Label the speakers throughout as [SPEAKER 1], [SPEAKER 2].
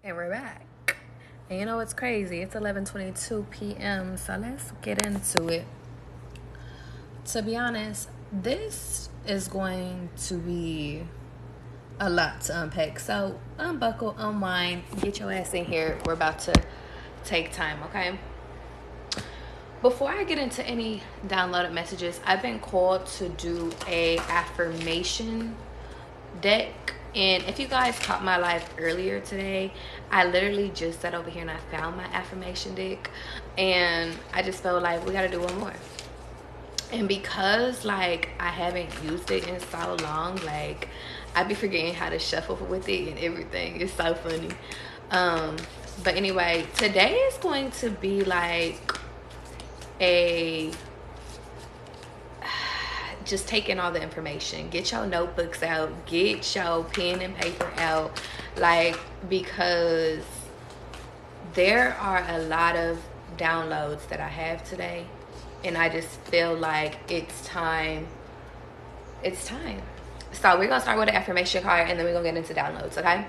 [SPEAKER 1] And we're back. And you know what's crazy? It's 11:22 p.m. So let's get into it. To be honest, this is going to be a lot to unpack. So unbuckle, unwind, get your ass in here. We're about to take time, okay? Before I get into any downloaded messages, I've been called to do a affirmation deck. And if you guys caught my live earlier today, I literally just sat over here and I found my affirmation deck, and I just felt like we gotta do one more. And because like I haven't used it in so long, like I be forgetting how to shuffle with it and everything. It's so funny. But anyway, today is going to be like a just taking all the information. Get your notebooks out, get your pen and paper out, like, because there are a lot of downloads that I have today, and I just feel like it's time. So we're gonna start with an affirmation card, and then we're gonna get into downloads, okay?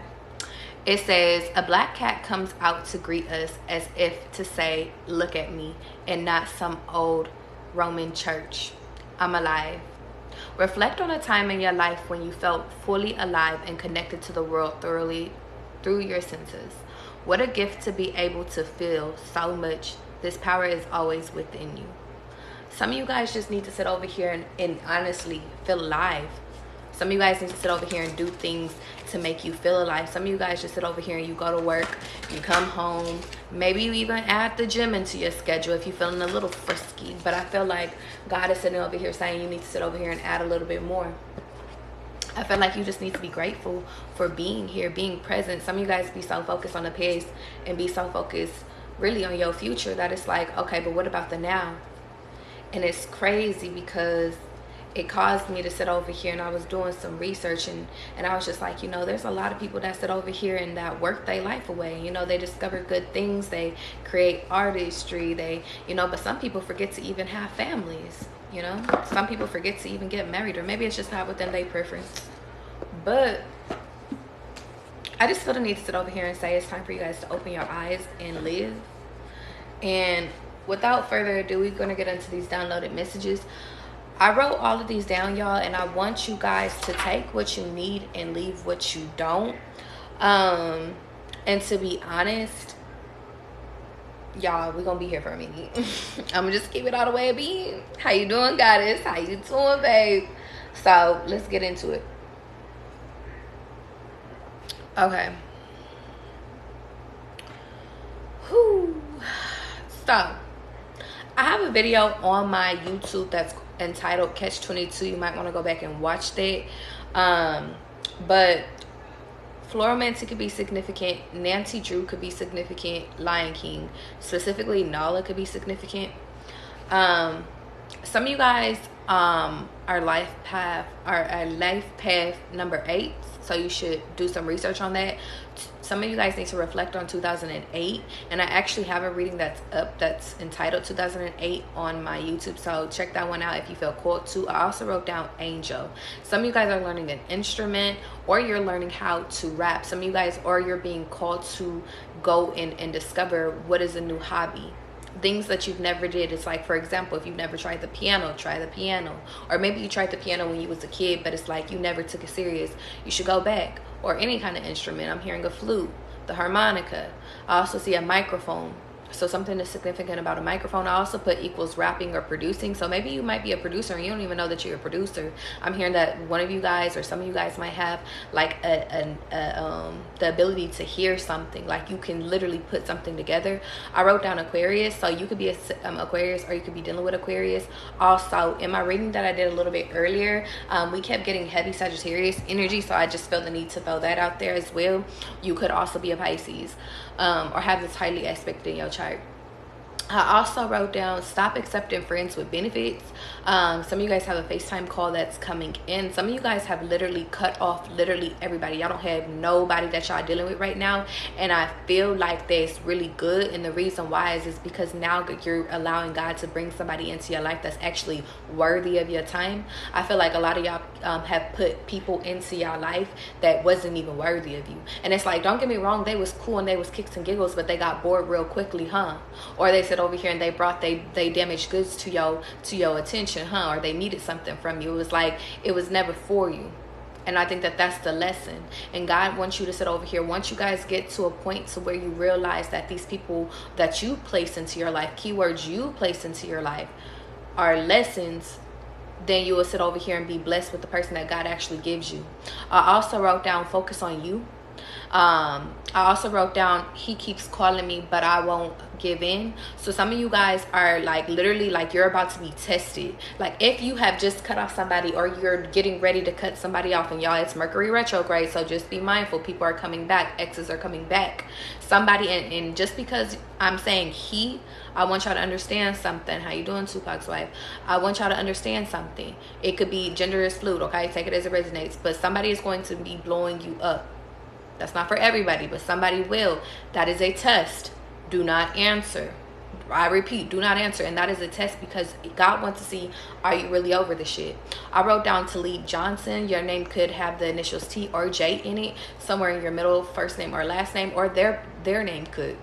[SPEAKER 1] It says, a black cat comes out to greet us as if to say, look at me, and not some old Roman church. I'm alive. Reflect on a time in your life when you felt fully alive and connected to the world thoroughly through your senses. What a gift to be able to feel so much. This power is always within you. Some of you guys just need to sit over here and honestly feel alive. Some of you guys need to sit over here and do things to make you feel alive. Some of you guys just sit over here and you go to work, you come home. Maybe you even add the gym into your schedule if you're feeling a little frisky. But I feel like God is sitting over here saying you need to sit over here and add a little bit more. I feel like you just need to be grateful for being here, being present. Some of you guys be so focused on the past and be so focused really on your future that it's like, okay, but what about the now? And it's crazy because it caused me to sit over here, and I was doing some research, and I was just like, you know, there's a lot of people that sit over here and that work their life away. You know, they discover good things, they create artistry, but some people forget to even have families. You know, some people forget to even get married, or maybe it's just not within their preference. But I just feel the need to sit over here and say it's time for you guys to open your eyes and live. And without further ado, we're going to get into these downloaded messages. I wrote all of these down, y'all, and I want you guys to take what you need and leave what you don't. And to be honest, y'all, we're gonna be here for a minute. I'm gonna just keep it all the way be. How you doing, goddess? How you doing, babe? So let's get into it. Okay. Whew. So I have a video on my YouTube that's entitled Catch 22. You might want to go back and watch that. But Floromancy could be significant. Nancy Drew could be significant. Lion King, specifically Nala, could be significant. Some of you guys are life path number 8, so you should do some research on that. Some of you guys need to reflect on 2008, and I actually have a reading that's up that's entitled 2008 on my YouTube, so check that one out if you feel called to. I also wrote down angel. Some of you guys are learning an instrument, or you're learning how to rap. Some of you guys, or you're being called to go in and discover what is a new hobby, things that you've never did. It's like, for example, if you've never tried the piano, try the piano. Or maybe you tried the piano when you was a kid, but it's like you never took it serious. You should go back. Or any kind of instrument. I'm hearing a flute, the harmonica. I also see a microphone. So something that's significant about a microphone. I also put equals rapping or producing. So maybe you might be a producer and you don't even know that you're a producer. I'm hearing that one of you guys or some of you guys might have like the ability to hear something. Like you can literally put something together. I wrote down Aquarius. So you could be Aquarius, or you could be dealing with Aquarius. Also, in my reading that I did a little bit earlier, we kept getting heavy Sagittarius energy. So I just felt the need to throw that out there as well. You could also be a Pisces. Or have this highly aspect in your chart. I also wrote down stop accepting friends with benefits. Some of you guys have a FaceTime call that's coming in. Some of you guys have literally cut off literally everybody. Y'all don't have nobody that y'all dealing with right now. And I feel like that's really good. And the reason why is because now you're allowing God to bring somebody into your life that's actually worthy of your time. I feel like a lot of y'all have put people into your life that wasn't even worthy of you. And it's like, don't get me wrong, they was cool and they was kicks and giggles, but they got bored real quickly, huh? Or they said over here and they brought they damaged goods to your attention, huh? Or they needed something from you. It was like it was never for you. And I think that that's the lesson. And God wants you to sit over here. Once you guys get to a point to where you realize that these people that you place into your life, keywords you place into your life, are lessons, then you will sit over here and be blessed with the person that God actually gives you. I also wrote down focus on you. I also wrote down he keeps calling me but I won't give in. So some of you guys are like literally like you're about to be tested. Like if you have just cut off somebody or you're getting ready to cut somebody off, and y'all, it's Mercury retrograde, so just be mindful. People are coming back, exes are coming back. Somebody, and just because I'm saying I want y'all to understand something. How you doing, Tupac's wife? I want y'all to understand something. It could be gender is fluid, okay? Take it as it resonates. But somebody is going to be blowing you up. That's not for everybody, but somebody will. That is a test. Do not answer. I repeat, do not answer. And that is a test because God wants to see, are you really over the shit? I wrote down Talib Johnson. Your name could have the initials T or J in it, somewhere in your middle, first name or last name, or their name could.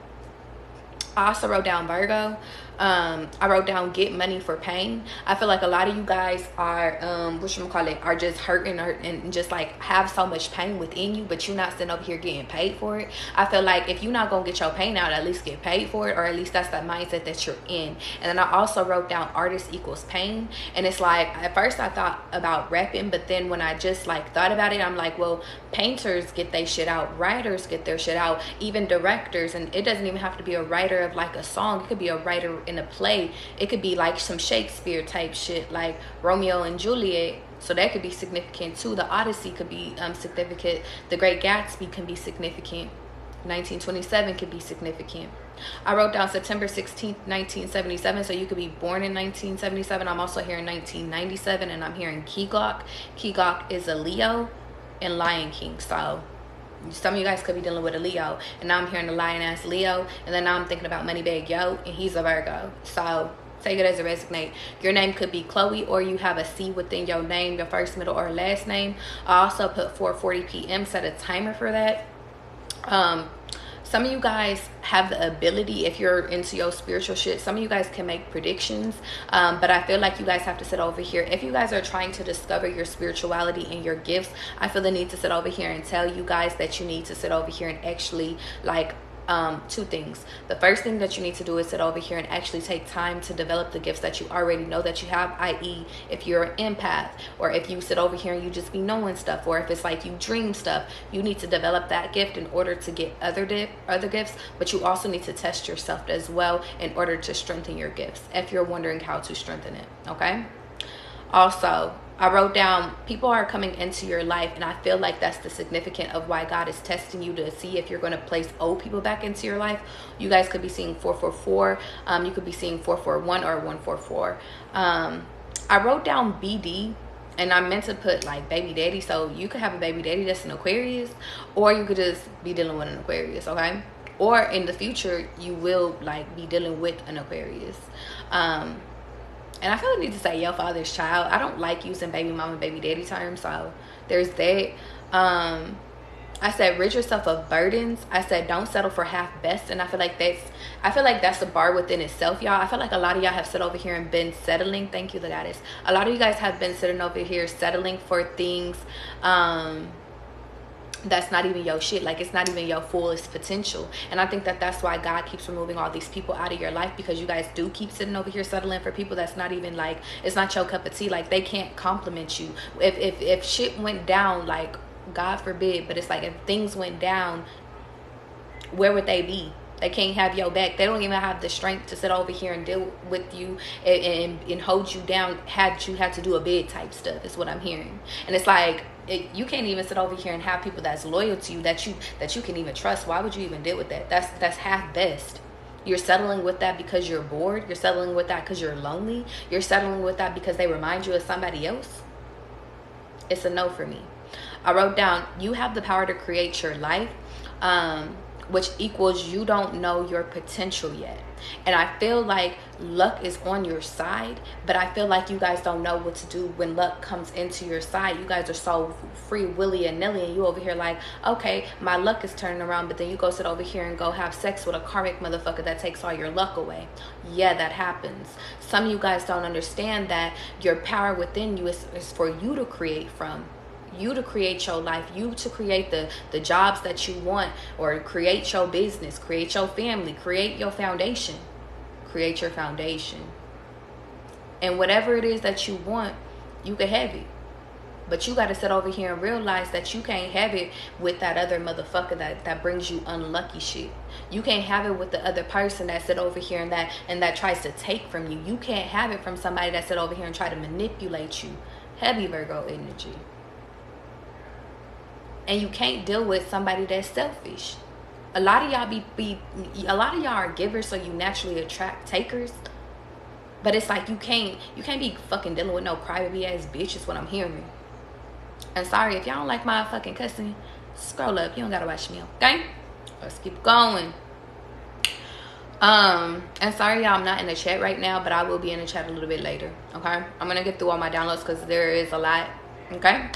[SPEAKER 1] I also wrote down Virgo. I wrote down get money for pain. I feel like a lot of you guys are are just hurting and just like have so much pain within you, but you're not sitting over here getting paid for it. I feel like if you're not gonna get your pain out, at least get paid for it, or at least that's the mindset that you're in. And then I also wrote down artist equals pain. And it's like at first I thought about rapping, but then when I just like thought about it, I'm like, well, painters get their shit out, writers get their shit out, even directors. And it doesn't even have to be a writer of like a song. It could be a writer in a play. It could be like some Shakespeare type shit, like Romeo and Juliet. So that could be significant too. The Odyssey could be significant. The Great Gatsby can be significant. 1927 could be significant. I wrote down September 16th, 1977. So you could be born in 1977. I'm also hearing 1997, and I'm hearing Kigok. Kigok is a Leo and Lion King. So some of you guys could be dealing with a Leo, and now I'm hearing the lion ass Leo, and then now I'm thinking about Moneybag Yo, and he's a Virgo. So take it as it resonates. Your name could be Chloe, or you have a C within your name, your first, middle, or last name. I also put 4:40 p.m. set a timer for that. Some of you guys have the ability, if you're into your spiritual shit, some of you guys can make predictions, but I feel like you guys have to sit over here. If you guys are trying to discover your spirituality and your gifts, I feel the need to sit over here and tell you guys that you need to sit over here and actually like two things. The first thing that you need to do is sit over here and actually take time to develop the gifts that you already know that you have, i.e. if you're an empath, or if you sit over here and you just be knowing stuff, or if it's like you dream stuff, you need to develop that gift in order to get other gifts. But you also need to test yourself as well in order to strengthen your gifts, if you're wondering how to strengthen it. Okay. Also, I wrote down people are coming into your life, and I feel like that's the significant of why God is testing you to see if you're going to place old people back into your life. You guys could be seeing 444. You could be seeing 441 or 144. I wrote down BD, and I meant to put like baby daddy. So you could have a baby daddy that's an Aquarius, or you could just be dealing with an Aquarius, okay? Or in the future, you will like be dealing with an Aquarius. And I feel like I need to say your father's child. I don't like using baby mama, baby daddy terms. So there's that. I said rid yourself of burdens. I said don't settle for half best. And I feel like that's a bar within itself, y'all. I feel like a lot of y'all have sat over here and been settling. Thank you, the goddess. A lot of you guys have been sitting over here settling for things that's not even your shit. Like it's not even your fullest potential. And I think that that's why God keeps removing all these people out of your life, because you guys do keep sitting over here settling for people that's not even like, it's not your cup of tea. Like they can't compliment you. If shit went down, like God forbid, but it's like if things went down, where would they be? They can't have your back. They don't even have the strength to sit over here and deal with you and hold you down. Had you had to do a bid type stuff is what I'm hearing. And it's like you can't even sit over here and have people that's loyal to you that you can even trust. Why would you even deal with that? That's half best. You're settling with that because you're bored. You're settling with that because you're lonely. You're settling with that because they remind you of somebody else. It's a no for me. I wrote down, you have the power to create your life, which equals you don't know your potential yet. And I feel like luck is on your side, but I feel like you guys don't know what to do when luck comes into your side. You guys are so free willy and nilly, and you over here like, okay, my luck is turning around, but then you go sit over here and go have sex with a karmic motherfucker that takes all your luck away. Yeah, that happens. Some of you guys don't understand that your power within you is for you to create from. You to create your life, you to create the jobs that you want, or create your business, create your family, create your foundation. Create your foundation. And whatever it is that you want, you can have it. But you got to sit over here and realize that you can't have it with that other motherfucker that brings you unlucky shit. You can't have it with the other person that sit over here and that tries to take from you. You can't have it from somebody that sit over here and try to manipulate you. Heavy Virgo energy. And you can't deal with somebody that's selfish. A lot of y'all are givers, so you naturally attract takers. But it's like you can't be fucking dealing with no crybaby ass bitch is what I'm hearing. And sorry, if y'all don't like my fucking cussing, scroll up. You don't gotta watch me, okay? Let's keep going. And sorry y'all, I'm not in the chat right now, but I will be in the chat a little bit later, okay? I'm gonna get through all my downloads because there is a lot, okay?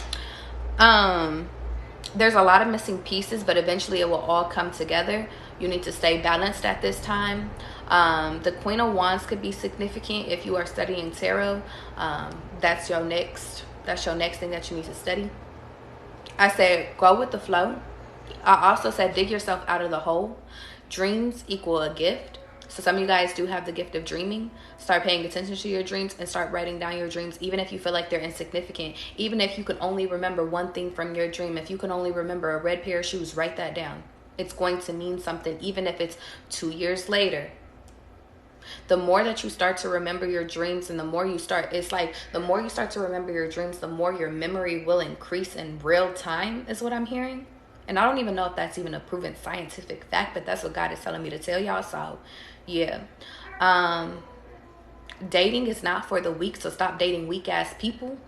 [SPEAKER 1] There's a lot of missing pieces, but eventually it will all come together. You need to stay balanced at this time. The Queen of Wands could be significant if you are studying tarot. That's your next thing that you need to study. I said go with the flow. I also said dig yourself out of the hole. Dreams equal a gift. So some of you guys do have the gift of dreaming. Start paying attention to your dreams and start writing down your dreams, even if you feel like they're insignificant. Even if you can only remember one thing from your dream. If you can only remember a red pair of shoes, write that down. It's going to mean something, even if it's 2 years later. The more that you start to remember your dreams, and the more you start to remember your dreams, the more your memory will increase in real time, is what I'm hearing. And I don't even know if that's even a proven scientific fact, but that's what God is telling me to tell y'all. So yeah. Dating is not for the weak, so stop dating weak ass people.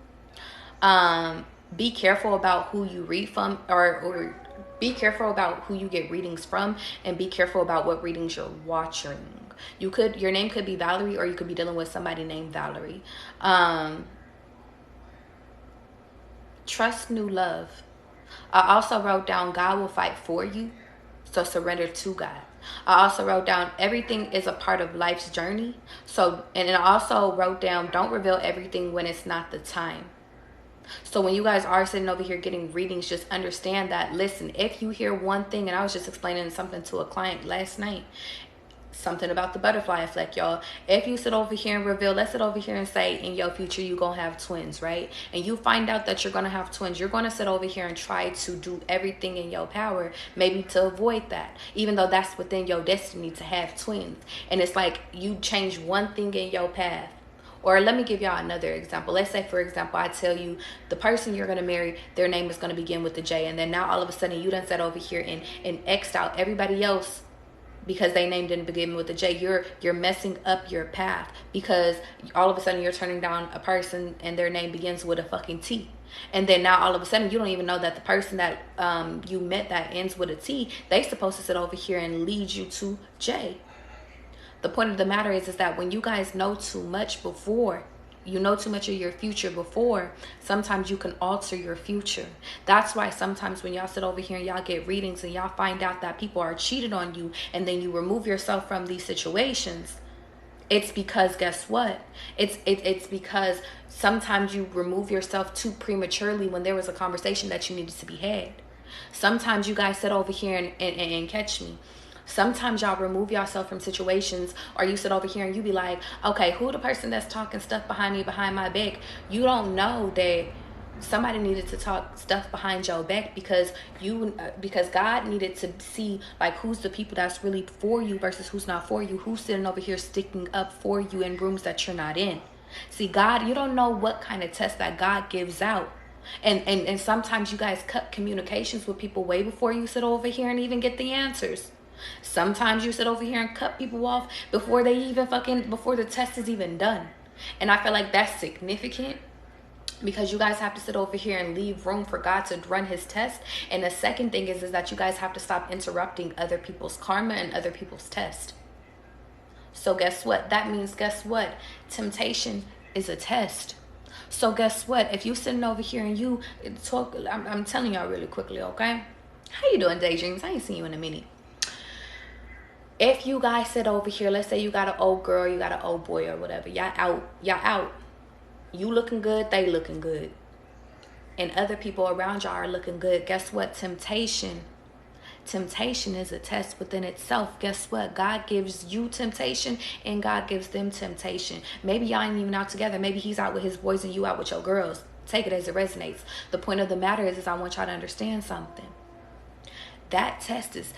[SPEAKER 1] Be careful about who you read from, or be careful about who you get readings from, and be careful about what readings you're watching. Your name could be Valerie, or you could be dealing with somebody named Valerie. Trust new love. I also wrote down God will fight for you, so surrender to God. I also wrote down everything is a part of life's journey. And I also wrote down don't reveal everything when it's not the time. So when you guys are sitting over here getting readings, just understand that, listen, if you hear one thing, and I was just explaining something to a client last night, something about the butterfly effect, y'all. If you sit over here and reveal, let's sit over here and say in your future you're gonna have twins, right? And you find out that you're gonna have twins, you're gonna sit over here and try to do everything in your power maybe to avoid that, even though that's within your destiny to have twins. And it's like you change one thing in your path. Or let me give y'all another example. Let's say, for example, I tell you the person you're going to marry, their name is going to begin with a J. And then now all of a sudden you done sat over here and X'd out everybody else because they name didn't begin with a J. You're messing up your path because all of a sudden you're turning down a person and their name begins with a fucking T. And then now all of a sudden you don't even know that the person that you met that ends with a T, they supposed to sit over here and lead you to J. The point of the matter is that when you guys know too much before, you know too much of your future before, sometimes you can alter your future. That's why sometimes when y'all sit over here and y'all get readings and y'all find out that people are cheated on you, and then you remove yourself from these situations, it's because guess what? It's because sometimes you remove yourself too prematurely when there was a conversation that you needed to be had. Sometimes you guys sit over here and catch me. Sometimes y'all remove yourself from situations, or you sit over here and you be like, okay, who the person that's talking stuff behind me, behind my back? You don't know that somebody needed to talk stuff behind your back because God needed to see like who's the people that's really for you versus who's not for you, who's sitting over here sticking up for you in rooms that you're not in. See, God, you don't know what kind of test that God gives out. And sometimes you guys cut communications with people way before you sit over here and even get the answers. Sometimes you sit over here and cut people off before before the test is even done. And I feel like that's significant, because you guys have to sit over here and leave room for God to run his test. And the second thing is that you guys have to stop interrupting other people's karma and other people's test. So guess what? That means, guess what? Temptation is a test. So guess what? If you sitting over here and you talk, I'm telling y'all really quickly, okay? How you doing, Daydreams? I ain't seen you in a minute. If you guys sit over here, let's say you got an old girl, you got an old boy or whatever, y'all out. You looking good, they looking good. And other people around y'all are looking good. Guess what? Temptation is a test within itself. Guess what? God gives you temptation and God gives them temptation. Maybe y'all ain't even out together. Maybe he's out with his boys and you out with your girls. Take it as it resonates. The point of the matter is I want y'all to understand something. That test is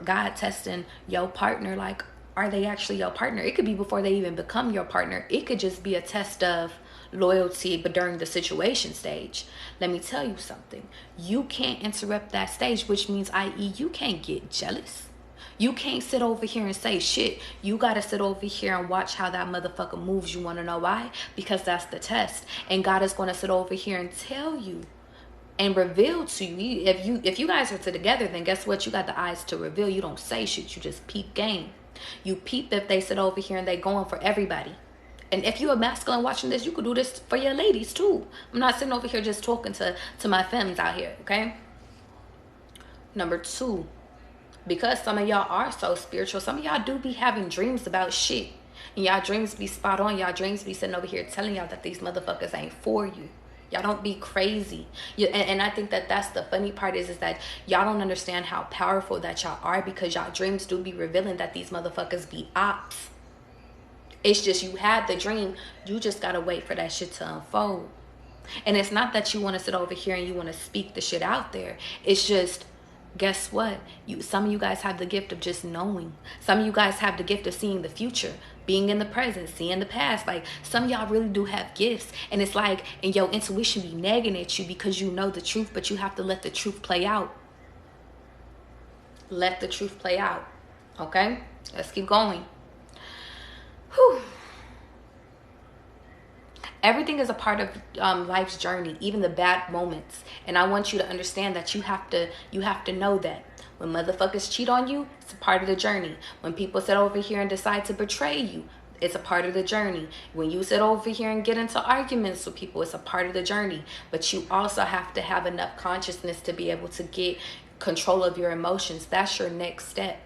[SPEAKER 1] God testing your partner. Like, are they actually your partner? It could be before they even become your partner. It could just be a test of loyalty, but during the situation stage. Let me tell you something. You can't interrupt that stage, which means, i.e., you can't get jealous. You can't sit over here and say shit. You got to sit over here and watch how that motherfucker moves. You want to know why? Because that's the test. And God is going to sit over here and tell you and reveal to you. If you guys are together, then guess what? You got the eyes to reveal. You don't say shit. You just peep game. You peep if they sit over here and they going for everybody. And if you're a masculine watching this, you could do this for your ladies too. I'm not sitting over here just talking to my femmes out here, okay? Number 2, because some of y'all are so spiritual, some of y'all do be having dreams about shit. And y'all dreams be spot on. Y'all dreams be sitting over here telling y'all that these motherfuckers ain't for you. Y'all don't be crazy. And I think that that's the funny part is that y'all don't understand how powerful that y'all are, because y'all dreams do be revealing that these motherfuckers be ops. It's just you had the dream. You just got to wait for that shit to unfold. And it's not that you want to sit over here and you want to speak the shit out there. It's just, guess what? Some of you guys have the gift of just knowing. Some of you guys have the gift of seeing the future, being in the present, seeing the past. Like, some of y'all really do have gifts. And it's like, and your intuition be nagging at you because you know the truth, but you have to let the truth play out. Let the truth play out. Okay? Let's keep going. Whew. Everything is a part of life's journey, even the bad moments. And I want you to understand that you have to know that when motherfuckers cheat on you, it's a part of the journey. When people sit over here and decide to betray you, it's a part of the journey. When you sit over here and get into arguments with people, it's a part of the journey. But you also have to have enough consciousness to be able to get control of your emotions. That's your next step.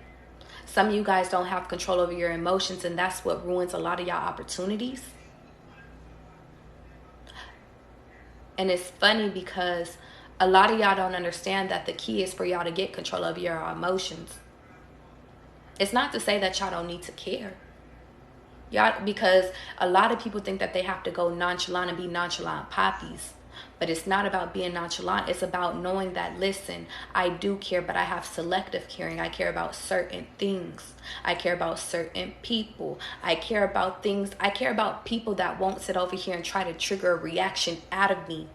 [SPEAKER 1] Some of you guys don't have control over your emotions, and that's what ruins a lot of y'all opportunities. And it's funny because a lot of y'all don't understand that the key is for y'all to get control of your emotions. It's not to say that y'all don't need to care. Y'all, because a lot of people think that they have to go nonchalant and be nonchalant poppies. But it's not about being nonchalant. It's about knowing that, listen, I do care, but I have selective caring. I care about certain things. I care about certain people. I care about things. I care about people that won't sit over here and try to trigger a reaction out of me.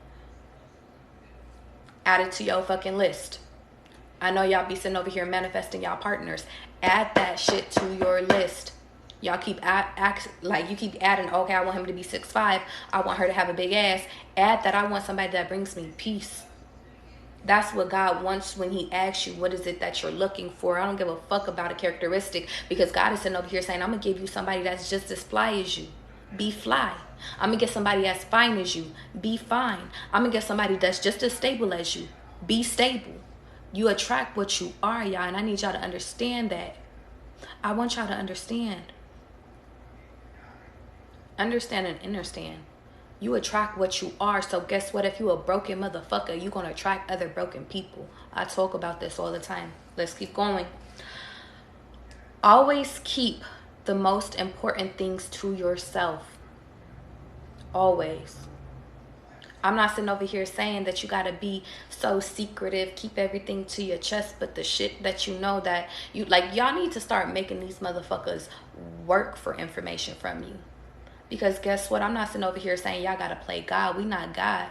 [SPEAKER 1] Add it to your fucking list. I know y'all be sitting over here manifesting y'all partners. Add that shit to your list. Y'all keep you keep adding, okay, I want him to be 6'5". I want her to have a big ass. Add that I want somebody that brings me peace. That's what God wants when he asks you, what is it that you're looking for? I don't give a fuck about a characteristic, because God is sitting over here saying, I'm going to give you somebody that's just as fly as you. Be fly. I'm going to get somebody as fine as you. Be fine. I'm going to get somebody that's just as stable as you. Be stable. You attract what you are, y'all, and I need y'all to understand that. I want y'all to understand. Understand and understand. You attract what you are. So guess what? If you a broken motherfucker, you're going to attract other broken people. I talk about this all the time. Let's keep going. Always keep the most important things to yourself. Always. I'm not sitting over here saying that you got to be so secretive, keep everything to your chest, but the shit that you know that you like, y'all need to start making these motherfuckers work for information from you. Because guess what? I'm not sitting over here saying y'all got to play God. We not God.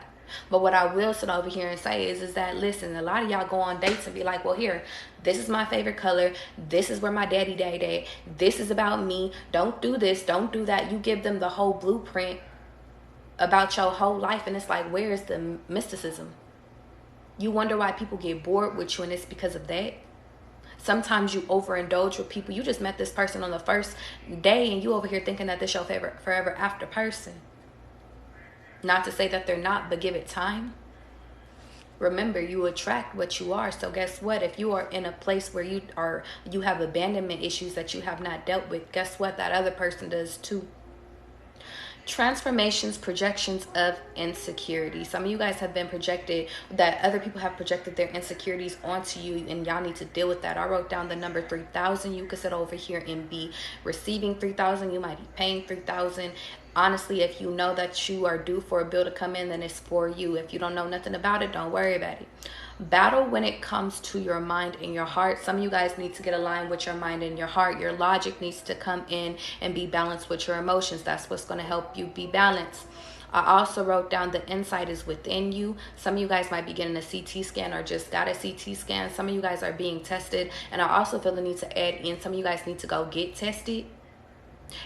[SPEAKER 1] But what I will sit over here and say is that, listen, a lot of y'all go on dates and be like, well, here, this is my favorite color. This is where my daddy day. This is about me. Don't do this. Don't do that. You give them the whole blueprint about your whole life. And it's like, where is the mysticism? You wonder why people get bored with you, and it's because of that. Sometimes you overindulge with people. You just met this person on the first day and you over here thinking that this your favorite forever after person. Not to say that they're not, but give it time. Remember, you attract what you are. So guess what? If you are in a place where you have abandonment issues that you have not dealt with, guess what? That other person does too. Transformations, projections of insecurity. Some of you guys have been projected, that other people have projected their insecurities onto you, and y'all need to deal with that. I wrote down the number 3,000. You could sit over here and be receiving 3,000. You might be paying 3,000. Honestly, if you know that you are due for a bill to come in, then it's for you. If you don't know nothing about it, don't worry about it. Battle when it comes to your mind and your heart. Some of you guys need to get aligned with your mind and your heart. Your logic needs to come in and be balanced with your emotions. That's what's going to help you be balanced. I also wrote down the insight is within you. Some of you guys might be getting a CT scan or just got a CT scan. Some of you guys are being tested. And I also feel the need to add in, some of you guys need to go get tested.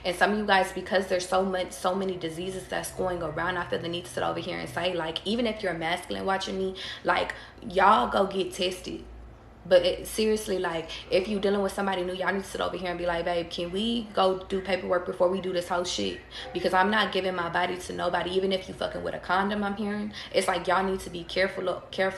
[SPEAKER 1] And some of you guys, because there's so many diseases that's going around, I feel the need to sit over here and say, like, even if you're masculine watching me, like, y'all go get tested. But seriously, like, if you dealing with somebody new, y'all need to sit over here and be like, babe, can we go do paperwork before we do this whole shit? Because I'm not giving my body to nobody, even if you fucking with a condom. I'm hearing it's like y'all need to be careful.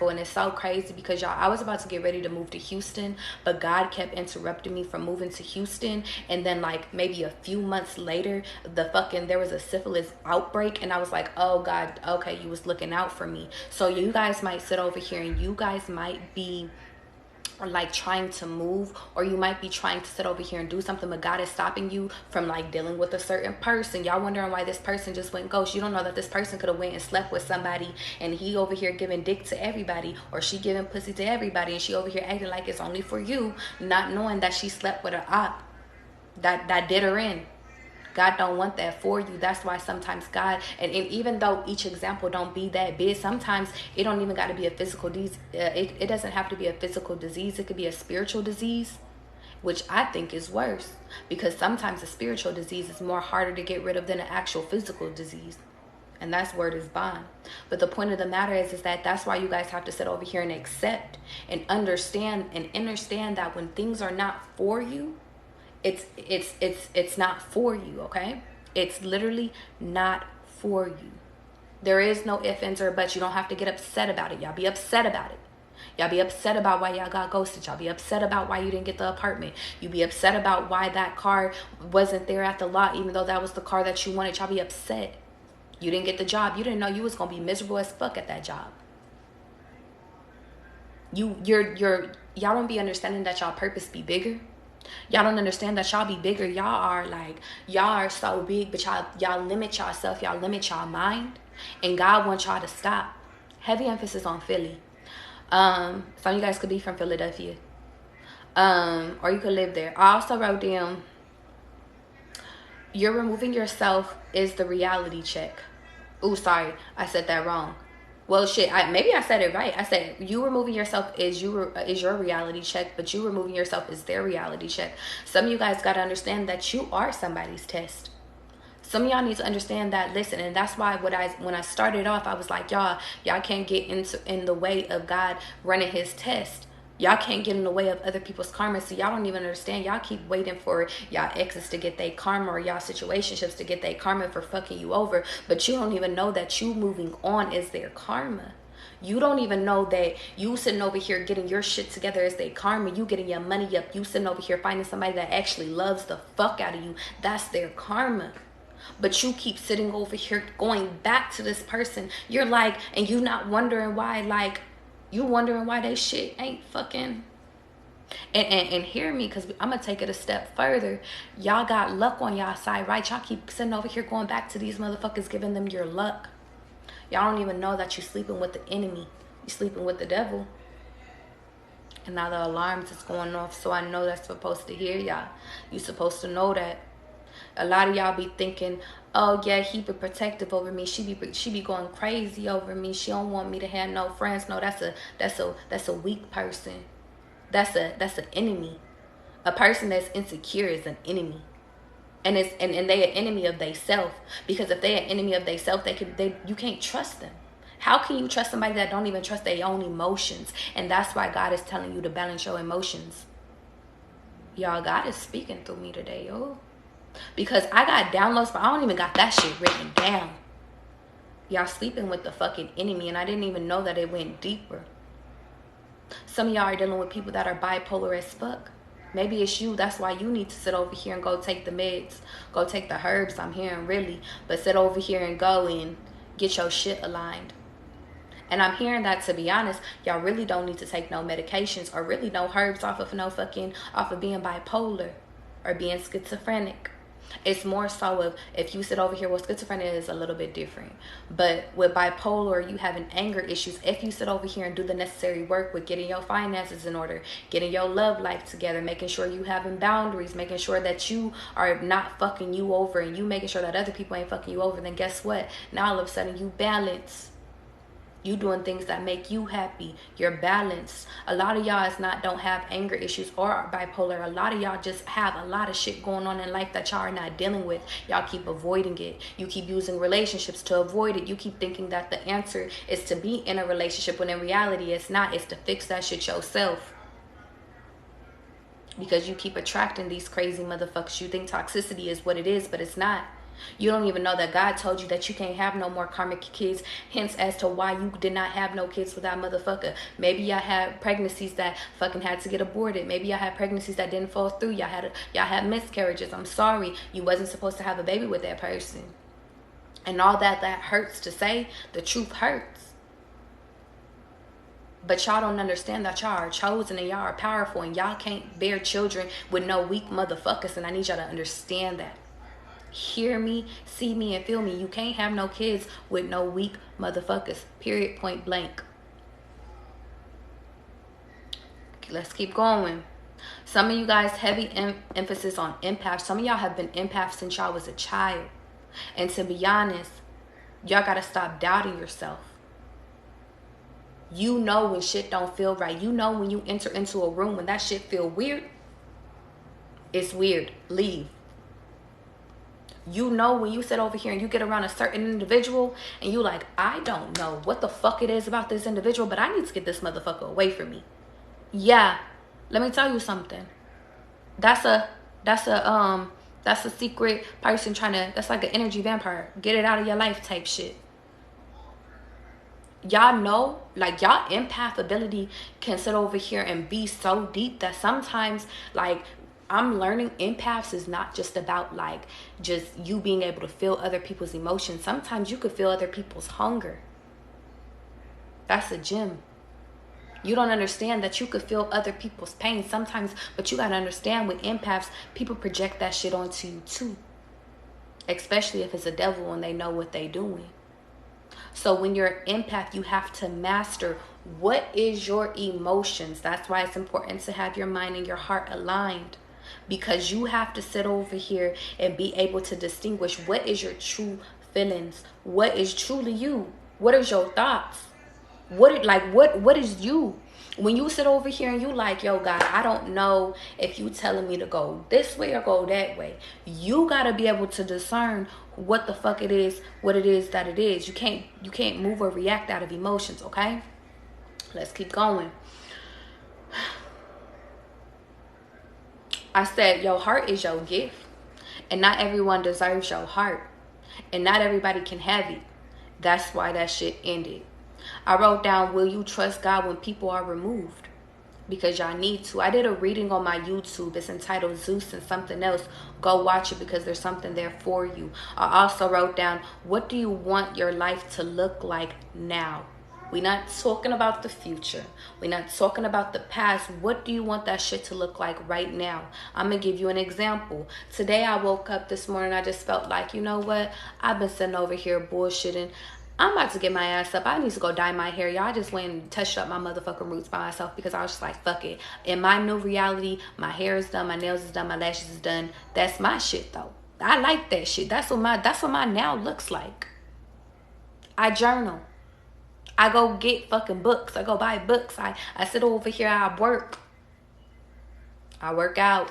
[SPEAKER 1] And it's so crazy because y'all, I was about to get ready to move to Houston, but God kept interrupting me from moving to Houston. And then like maybe a few months later, there was a syphilis outbreak, and I was like, oh God, okay, you was looking out for me. So you guys might sit over here and you guys might be like trying to move, or you might be trying to sit over here and do something, but God is stopping you from like dealing with a certain person. Y'all wondering why this person just went ghost. You don't know that this person could have went and slept with somebody, and he over here giving dick to everybody, or she giving pussy to everybody, and she over here acting like it's only for you, not knowing that she slept with an op that did her in. God don't want that for you. That's why sometimes God, and even though each example don't be that big, sometimes it don't even got to be a physical disease. It doesn't have to be a physical disease. It could be a spiritual disease, which I think is worse, because sometimes a spiritual disease is more harder to get rid of than an actual physical disease. And that's word is bond. But the point of the matter is that that's why you guys have to sit over here and accept and understand that when things are not for you, it's not for you, okay? It's literally not for you. There is no ifs, ands, or buts. You don't have to get upset about it. Y'all be upset about it. Y'all be upset about why y'all got ghosted. Y'all be upset about why you didn't get the apartment. You be upset about why that car wasn't there at the lot, even though that was the car that you wanted. Y'all be upset. You didn't get the job. You didn't know you was gonna be miserable as fuck at that job. Y'all don't be understanding that y'all purpose be bigger. Y'all don't understand that y'all be bigger. Y'all are so big, but y'all limit yourself. Y'all limit y'all mind, and God wants y'all to stop. Heavy emphasis on Philly. Some of you guys could be from Philadelphia, or you could live there. I also wrote down, you're removing yourself is the reality check. Ooh, sorry, I said that wrong. Well, shit, maybe I said it right. I said you removing yourself is your reality check, but you removing yourself is their reality check. Some of you guys got to understand that you are somebody's test. Some of y'all need to understand that. Listen, and that's why when I started off, I was like, y'all can't get in the way of God running his test. Y'all can't get in the way of other people's karma. So y'all don't even understand. Y'all keep waiting for y'all exes to get their karma, or y'all situationships to get their karma for fucking you over. But you don't even know that you moving on is their karma. You don't even know that you sitting over here getting your shit together is their karma. You getting your money up. You sitting over here finding somebody that actually loves the fuck out of you. That's their karma. But you keep sitting over here going back to this person. You're like, and you not wondering why, like, you wondering why they shit ain't fucking. And hear me, because I'm going to take it a step further. Y'all got luck on y'all side, right? Y'all keep sitting over here going back to these motherfuckers, giving them your luck. Y'all don't even know that you're sleeping with the enemy. You're sleeping with the devil. And now the alarms is going off, so I know that's supposed to hear y'all. You're supposed to know that. A lot of y'all be thinking, oh yeah, he be protective over me. She be going crazy over me. She don't want me to have no friends. No, that's a weak person. That's an enemy. A person that's insecure is an enemy. And they an enemy of they self. Because if they an enemy of they self, you can't trust them. How can you trust somebody that don't even trust their own emotions? And that's why God is telling you to balance your emotions. Y'all, God is speaking through me today, yo. Because I got downloads, but I don't even got that shit written down. Y'all sleeping with the fucking enemy, and I didn't even know that it went deeper. Some of y'all are dealing with people that are bipolar as fuck. Maybe it's you. That's why you need to sit over here and go take the meds. Go take the herbs, I'm hearing, really. But sit over here and go and get your shit aligned. And I'm hearing that, to be honest, y'all really don't need to take no medications or really no herbs off of being bipolar or being schizophrenic. It's more so of, if you sit over here, well, schizophrenia is a little bit different. But with bipolar, you having anger issues. If you sit over here and do the necessary work with getting your finances in order, getting your love life together, making sure you having boundaries, making sure that you are not fucking you over, and you making sure that other people ain't fucking you over, then guess what? Now all of a sudden you balance. You doing things that make you happy. You're balanced. A lot of y'all don't have anger issues or are bipolar. A lot of y'all just have a lot of shit going on in life that y'all are not dealing with. Y'all keep avoiding it. You keep using relationships to avoid it. You keep thinking that the answer is to be in a relationship, when in reality it's not. It's to fix that shit yourself. Because you keep attracting these crazy motherfuckers. You think toxicity is what it is, but it's not. You don't even know that God told you that you can't have no more karmic kids, hence as to why you did not have no kids with that motherfucker. Maybe y'all had pregnancies that fucking had to get aborted. Maybe y'all had pregnancies that didn't fall through. Y'all had miscarriages. I'm sorry, you wasn't supposed to have a baby with that person. And all that hurts to say. The truth hurts. But y'all don't understand that y'all are chosen and y'all are powerful, and y'all can't bear children with no weak motherfuckers. And I need y'all to understand that. Hear me, see me, and feel me. You can't have no kids with no weak motherfuckers. Period, point blank. Let's keep going. Some of you guys, heavy emphasis on empaths. Some of y'all have been empaths since y'all was a child. And to be honest, y'all gotta stop doubting yourself. You know when shit don't feel right. You know when you enter into a room, when that shit feel weird, it's weird. Leave. You know when you sit over here and you get around a certain individual and you like, I don't know what the fuck it is about this individual, but I need to get this motherfucker away from me. Yeah, let me tell you something. That's a secret person that's like an energy vampire. Get it out of your life type shit. Y'all know, like, y'all empath ability can sit over here and be so deep that sometimes, like, I'm learning empaths is not just about like just you being able to feel other people's emotions. Sometimes you could feel other people's hunger. That's a gem. You don't understand that you could feel other people's pain sometimes, but you gotta understand with empaths, people project that shit onto you too. Especially if it's a devil and they know what they doing. So when you're an empath, you have to master what is your emotions. That's why it's important to have your mind and your heart aligned. Because you have to sit over here and be able to distinguish what is your true feelings, what is truly you, what is your thoughts, what is you. When you sit over here and you like, yo, God, I don't know if you telling me to go this way or go that way. You got to be able to discern what the fuck it is, what it is that it is. You can't move or react out of emotions, okay? Let's keep going. I said your heart is your gift, and not everyone deserves your heart, and not everybody can have it. That's why that shit ended. I wrote down, will you trust God when people are removed? Because y'all need to. I did a reading on my YouTube. It's entitled Zeus and something else. Go watch it because there's something there for you. I also wrote down, what do you want your life to look like now? We're not talking about the future. We're not talking about the past. What do you want that shit to look like right now? I'm going to give you an example. Today I woke up this morning. I just felt like, you know what? I've been sitting over here bullshitting. I'm about to get my ass up. I need to go dye my hair. Y'all just went and touched up my motherfucking roots by myself because I was just like, fuck it. In my new reality, my hair is done, my nails is done, my lashes is done. That's my shit though. I like that shit. That's what my now looks like. I journal. I go get fucking books. I go buy books. I sit over here. I work. I work out.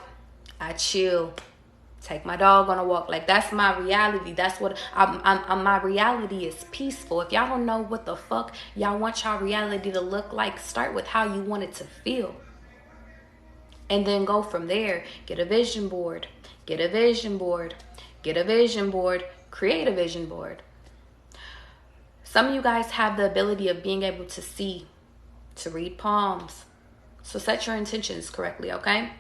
[SPEAKER 1] I chill. Take my dog on a walk. Like, that's my reality. That's what my reality is peaceful. If y'all don't know what the fuck y'all want y'all reality to look like, start with how you want it to feel. And then go from there. Get a vision board. Get a vision board. Get a vision board. Create a vision board. Some of you guys have the ability of being able to see, to read palms. So set your intentions correctly, okay?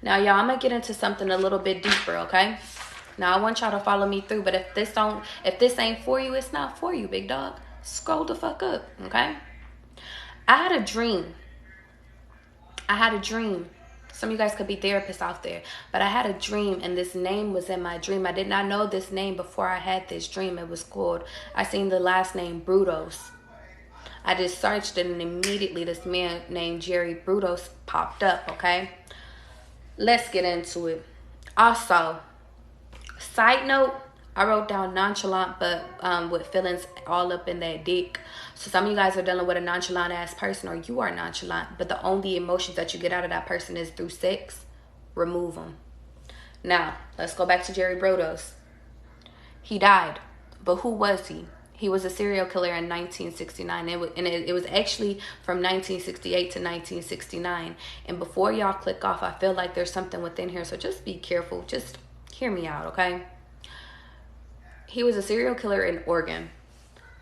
[SPEAKER 1] Now, y'all, I'm going to get into something a little bit deeper, okay? Now, I want y'all to follow me through, but if this ain't for you, it's not for you, big dog. Scroll the fuck up, okay? I had a dream. Some of you guys could be therapists out there, but I had a dream, and this name was in my dream. I did not know this name before I had this dream. It was called, I seen the last name Brudos. I just searched it, and immediately this man named Jerry Brudos popped up, okay? Let's get into it. Also, side note, I wrote down nonchalant, but with feelings all up in that dick. So some of you guys are dealing with a nonchalant ass person, or you are nonchalant, but the only emotions that you get out of that person is through sex. Remove them. Now, let's go back to Jerry Brudos. He died, but who was he? He was a serial killer in 1969. It was actually from 1968 to 1969. And before y'all click off, I feel like there's something within here, so just be careful. Just hear me out, okay? He was a serial killer in Oregon.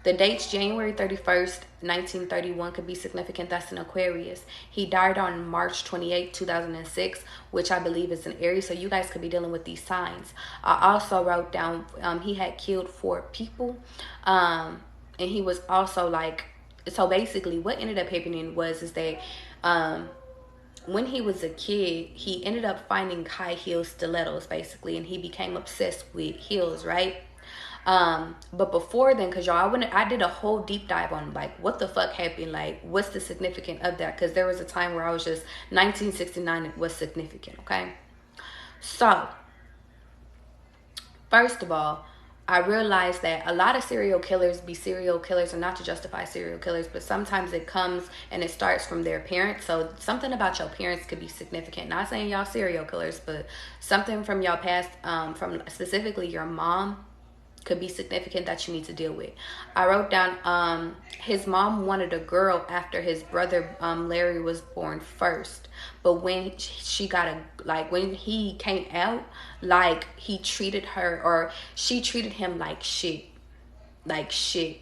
[SPEAKER 1] The dates January 31st, 1931 could be significant. That's an Aquarius. He died on March 28, 2006, which I believe is an Aries. So you guys could be dealing with these signs. I also wrote down he had killed 4 people. And he was also like, so basically what ended up happening is that when he was a kid, he ended up finding high heel stilettos basically, and he became obsessed with heels, right? But before then, because y'all, I did a whole deep dive on like what the fuck happened, like what's the significance of that, because there was a time where I was just 1969 was significant, okay? So first of all, I realized that a lot of serial killers be serial killers, and not to justify serial killers, but sometimes it comes and it starts from their parents. So something about your parents could be significant. Not saying y'all serial killers, but something from your past, from specifically your mom, could be significant that you need to deal with. I wrote down his mom wanted a girl after his brother Larry was born first, but when she got when he came out, like he treated her, or she treated him like shit, and she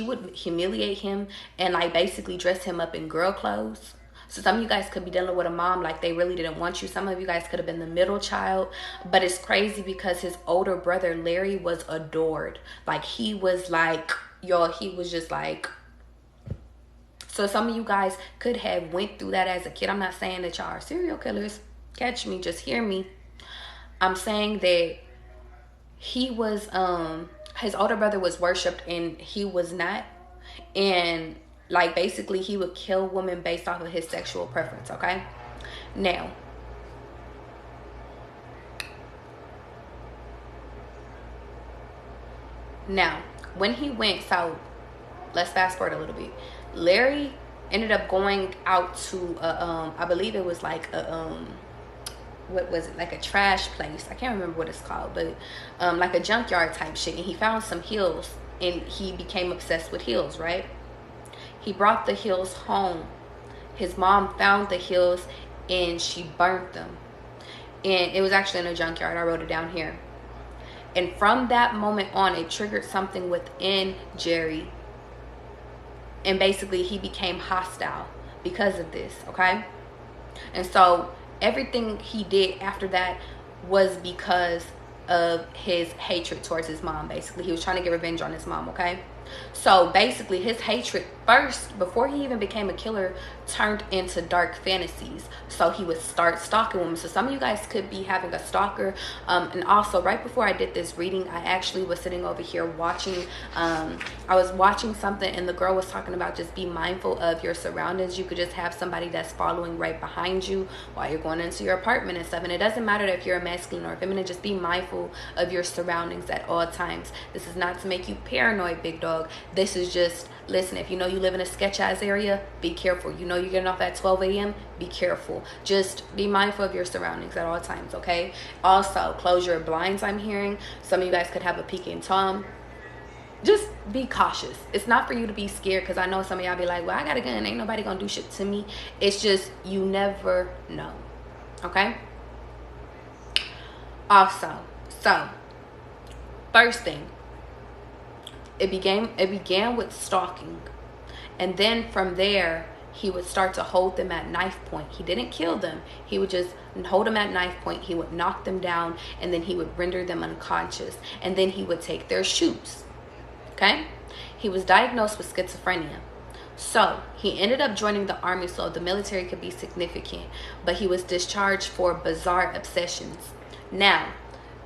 [SPEAKER 1] would humiliate him and like basically dress him up in girl clothes. So some of you guys could be dealing with a mom like they really didn't want you. Some of you guys could have been the middle child. But it's crazy because his older brother, Larry, was adored. Like, he was like, y'all, he was just like... So some of you guys could have went through that as a kid. I'm not saying that y'all are serial killers. Catch me. Just hear me. I'm saying that he was... his older brother was worshipped and he was not. And... like, basically, he would kill women based off of his sexual preference, okay? Now, when he went, so let's fast forward a little bit. Larry ended up going out to, I believe it was like a, what was it? Like a trash place. I can't remember what it's called, but like a junkyard type shit. And he found some heels, and he became obsessed with heels, right? He brought the heels home. His mom found the heels and she burnt them. And it was actually in a junkyard. I wrote it down here. And from that moment on, it triggered something within Jerry. And basically, he became hostile because of this, okay? And so everything he did after that was because of his hatred towards his mom, basically. He was trying to get revenge on his mom, okay? So basically, his hatred first, before he even became a killer, turned into dark fantasies. So he would start stalking women. So some of you guys could be having a stalker. And also, right before I did this reading, I actually was sitting over here watching, I was watching something, and the girl was talking about just be mindful of your surroundings. You could just have somebody that's following right behind you while you're going into your apartment and stuff. And it doesn't matter if you're a masculine or feminine, just be mindful of your surroundings at all times. This is not to make you paranoid, big dog. This is just, listen, if you know you live in a sketch ass area, be careful. You know you're getting off at 12 a.m., be careful. Just be mindful of your surroundings at all times, okay? Also, close your blinds, I'm hearing. Some of you guys could have a peeking Tom. Just be cautious. It's not for you to be scared, because I know some of y'all be like, well, I got a gun, ain't nobody gonna do shit to me. It's just, you never know, okay? Also, so, first thing, it began with stalking, and then from there he would start to hold them at knife point. He didn't kill them, he would just hold them at knife point. He would knock them down, and then he would render them unconscious, and then he would take their shoes. Okay, he was diagnosed with schizophrenia, so he ended up joining the army so the military could be significant, but he was discharged for bizarre obsessions. Now,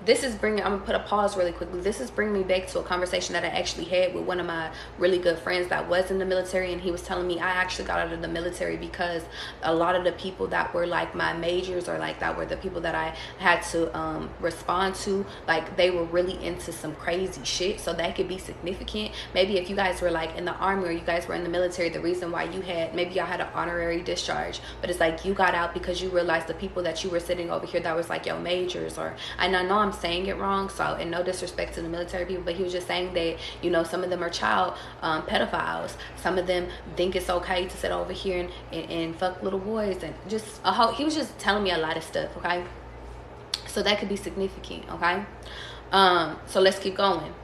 [SPEAKER 1] this is bringing, I'm gonna put a pause really quickly. This is bringing me back to a conversation that I actually had with one of my really good friends that was in the military, and he was telling me I actually got out of the military because a lot of the people that were like my majors, or like that were the people that I had to respond to, like they were really into some crazy shit. So that could be significant. Maybe if you guys were like in the army, or you guys were in the military, the reason why you had, maybe y'all had an honorary discharge, but it's like you got out because you realized the people that you were sitting over here that was like your majors, or I know I'm saying it wrong, so, and no disrespect to the military people, but he was just saying that, you know, some of them are child pedophiles. Some of them think it's okay to sit over here and fuck little boys, and just a whole, he was just telling me a lot of stuff, okay? So that could be significant, okay? So let's keep going.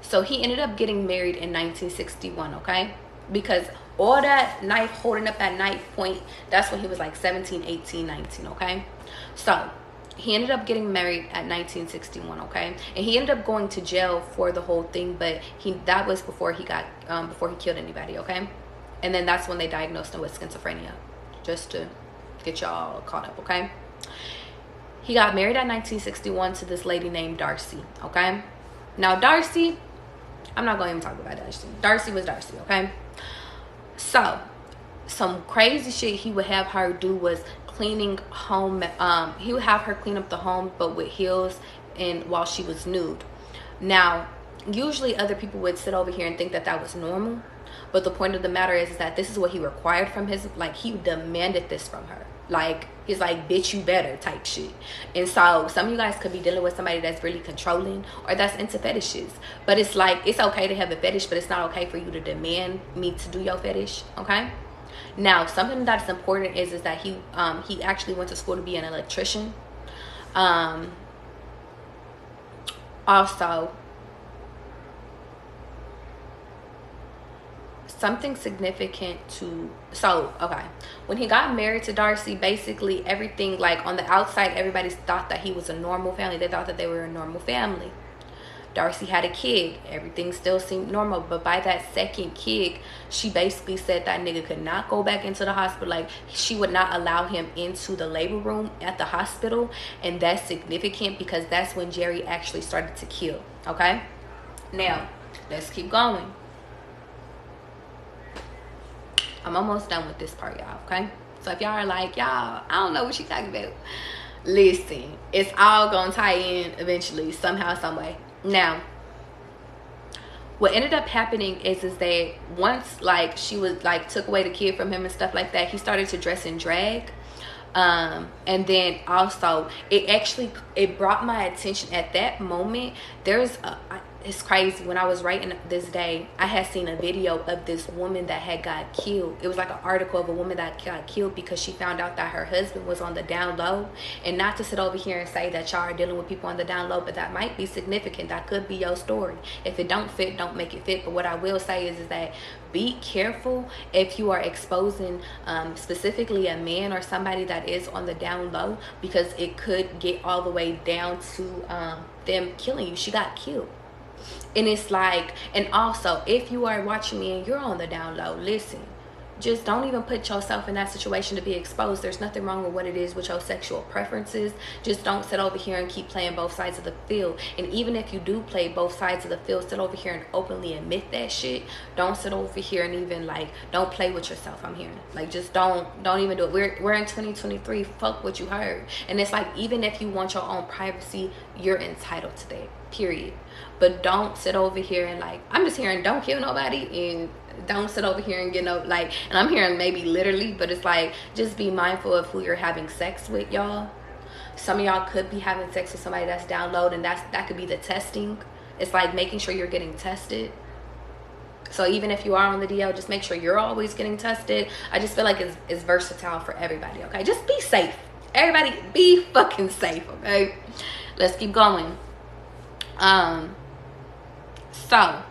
[SPEAKER 1] So he ended up getting married in 1961, okay? Because all that knife holding up at knife point, that's when he was like 17, 18, 19, okay? So he ended up getting married at 1961, okay? And he ended up going to jail for the whole thing, but that was before he got before he killed anybody, okay? And then that's when they diagnosed him with schizophrenia, just to get y'all caught up, okay? He got married at 1961 to this lady named Darcy, okay? Now Darcy, I'm not going to even talk about Darcy. Darcy was Darcy, okay? So some crazy shit he would have her do was cleaning home. He would have her clean up the home, but with heels, and while she was nude. Now, usually other people would sit over here and think that that was normal, but the point of the matter is that this is what he required from his, like, he demanded this from her. Like, he's like, bitch, you better type shit. And so some of you guys could be dealing with somebody that's really controlling, or that's into fetishes. But it's like, it's okay to have a fetish, but it's not okay for you to demand me to do your fetish, okay? Now, something that's important is that he actually went to school to be an electrician. Also, something significant to, so, okay, when he got married to Darcy, basically everything, like on the outside, everybody thought that he was a normal family. They thought that they were a normal family. Darcy had a kid, everything still seemed normal, but by that second kid, she basically said that nigga could not go back into the hospital. Like, she would not allow him into the labor room at the hospital, and that's significant because that's when Jerry actually started to kill, okay? Now, let's keep going. I'm almost done with this part, y'all, okay? So if y'all are like, y'all, I don't know what she's talking about, listen, it's all gonna tie in eventually, somehow, some way. Now, what ended up happening is that once, like, she was like took away the kid from him and stuff like that, he started to dress in drag. And then also it brought my attention at that moment. It's crazy, when I was writing this day, I had seen a video of this woman that had got killed. It was like an article of a woman that got killed because she found out that her husband was on the down low. And not to sit over here and say that y'all are dealing with people on the down low, but that might be significant. That could be your story. If it don't fit, don't make it fit. But what I will say is that be careful if you are exposing specifically a man or somebody that is on the down low, because it could get all the way down to them killing you. She got killed. And it's like, and also, if you are watching me and you're on the down low, listen, just don't even put yourself in that situation to be exposed. There's nothing wrong with what it is with your sexual preferences. Just don't sit over here and keep playing both sides of the field. And even if you do play both sides of the field, sit over here and openly admit that shit. Don't sit over here and even like, don't play with yourself. I'm hearing like, just don't even do it. We're in 2023. Fuck what you heard. And it's like, even if you want your own privacy, you're entitled to that, period. But don't sit over here and like, I'm just hearing don't kill nobody, and don't sit over here and get no, like, and I'm hearing maybe literally, but it's like, just be mindful of who you're having sex with, y'all. Some of y'all could be having sex with somebody that's down low, and that could be the testing. It's like making sure you're getting tested. So even if you are on the DL, just make sure you're always getting tested. I just feel like it's versatile for everybody, okay? Just be safe. Everybody be fucking safe, okay? Let's keep going. So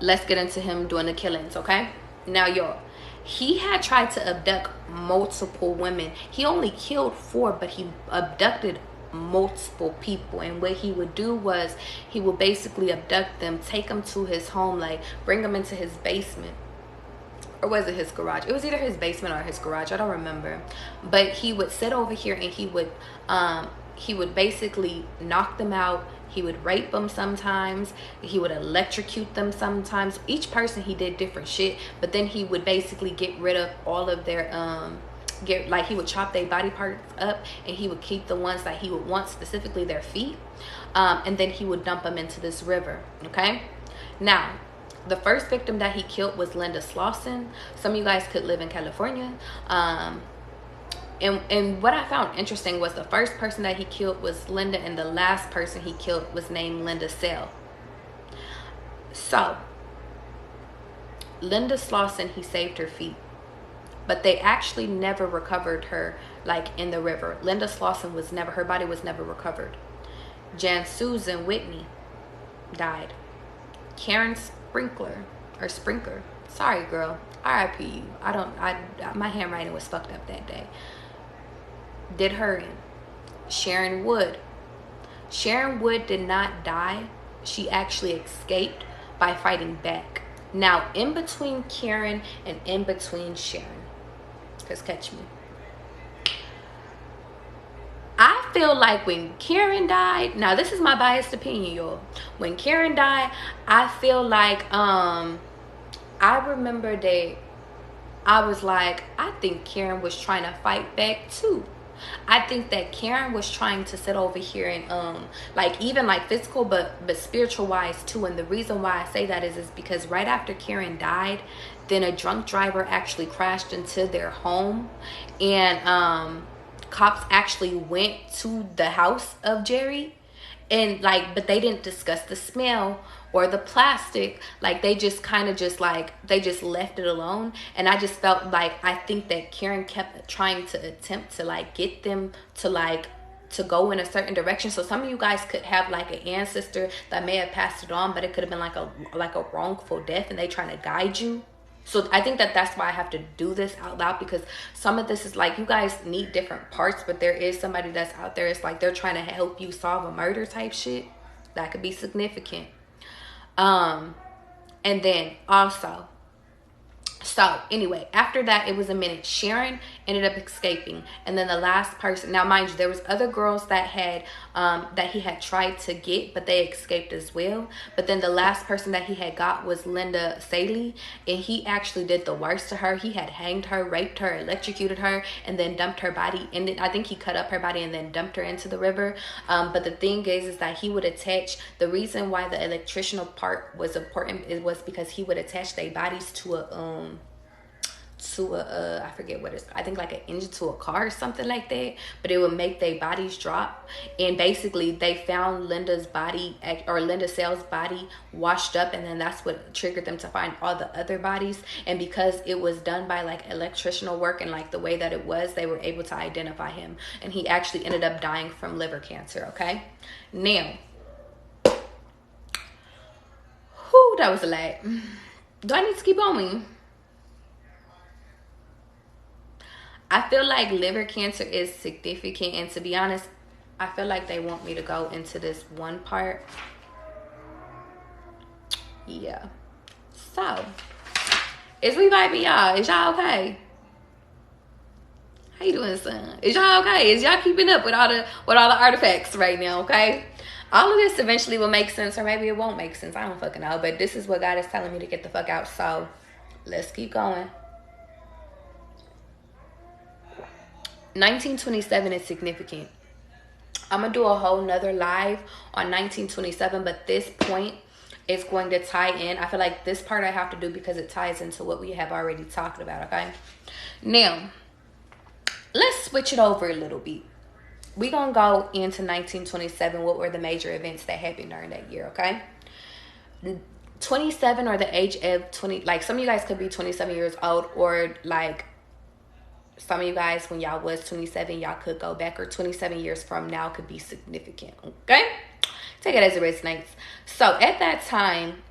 [SPEAKER 1] let's get into him doing the killings, okay? Now, y'all, he had tried to abduct multiple women. He only killed 4, but he abducted multiple people. And what he would do was he would basically abduct them, take them to his home, like bring them into his basement. Or was it his garage? It was either his basement or his garage. I don't remember. But he would sit over here and he would basically knock them out. He would rape them sometimes. He would electrocute them sometimes. Each person, he did different shit. But then he would basically get rid of all of their he would chop their body parts up, and he would keep the ones that he would want, specifically their feet, and then he would dump them into this river. Okay, now the first victim that he killed was Linda Slauson. Some of you guys could live in California. And what I found interesting was the first person that he killed was Linda, and the last person he killed was named Linda Sell. So Linda Slauson, he saved her feet, but they actually never recovered her, like in the river. Linda Slauson was never, her body was never recovered. Jan Susan Whitney died. Karen Sprinkler, sorry girl, RIP you. My handwriting was fucked up that day. Did her in. Sharon Wood did not die. She actually escaped by fighting back. Now, in between Karen and in between Sharon, because catch me, I feel like when Karen died, now this is my biased opinion, y'all. When Karen died, I feel like I remember that I was like, I think Karen was trying to fight back too. I think that Karen was trying to sit over here and like even like physical but spiritual wise too. And the reason why I say that is because right after Karen died, then a drunk driver actually crashed into their home, and cops actually went to the house of Jerry, and like, but they didn't discuss the smell or the plastic. Like they just kind of just like, they just left it alone. And I just felt like, I think that Karen kept trying to attempt to like get them to like to go in a certain direction. So some of you guys could have like an ancestor that may have passed it on, but it could have been like a wrongful death, and they trying to guide you. So I think that that's why I have to do this out loud, because some of this is like, you guys need different parts, but there is somebody that's out there. It's like they're trying to help you solve a murder type shit. That could be significant. And then also, so anyway, after that, it was a minute. Sharon ended up escaping, and then the last person, now mind you, there was other girls that had that he had tried to get, but they escaped as well. But then the last person that he had got was Linda Saley, and he actually did the worst to her. He had hanged her, raped her, electrocuted her, and then dumped her body. And then I think he cut up her body and then dumped her into the river. But the thing is that he would attach, the reason why the electrical part was important, it was because he would attach their bodies to a I forget what it's, I think like an engine to a car or something like that, but it would make their bodies drop. And basically they found Linda's body, or Linda Sale's body, washed up, and then that's what triggered them to find all the other bodies. And because it was done by like electrical work and like the way that it was, they were able to identify him, and he actually ended up dying from liver cancer. Okay, now whew, that was a lot. Do I need to keep going? I feel like liver cancer is significant, and to be honest, I feel like they want me to go into this one part. Yeah. So, is we vibing, y'all? Is y'all okay? How you doing, son? Is y'all okay? Is y'all keeping up with all the artifacts right now? Okay. All of this eventually will make sense, or maybe it won't make sense. I don't fucking know. But this is what God is telling me to get the fuck out. So, let's keep going. 1927 is significant. I'm gonna do a whole nother live on 1927, but this point is going to tie in. I feel like this part I have to do because it ties into what we have already talked about. Okay. Now, let's switch it over a little bit. We're going to go into 1927. What were the major events that happened during that year, okay? 27 or the age of 20. Like, some of you guys could be 27 years old, or like some of you guys, when y'all was 27, y'all could go back, or 27 years from now could be significant, okay? Take it as it resonates. So, at that time,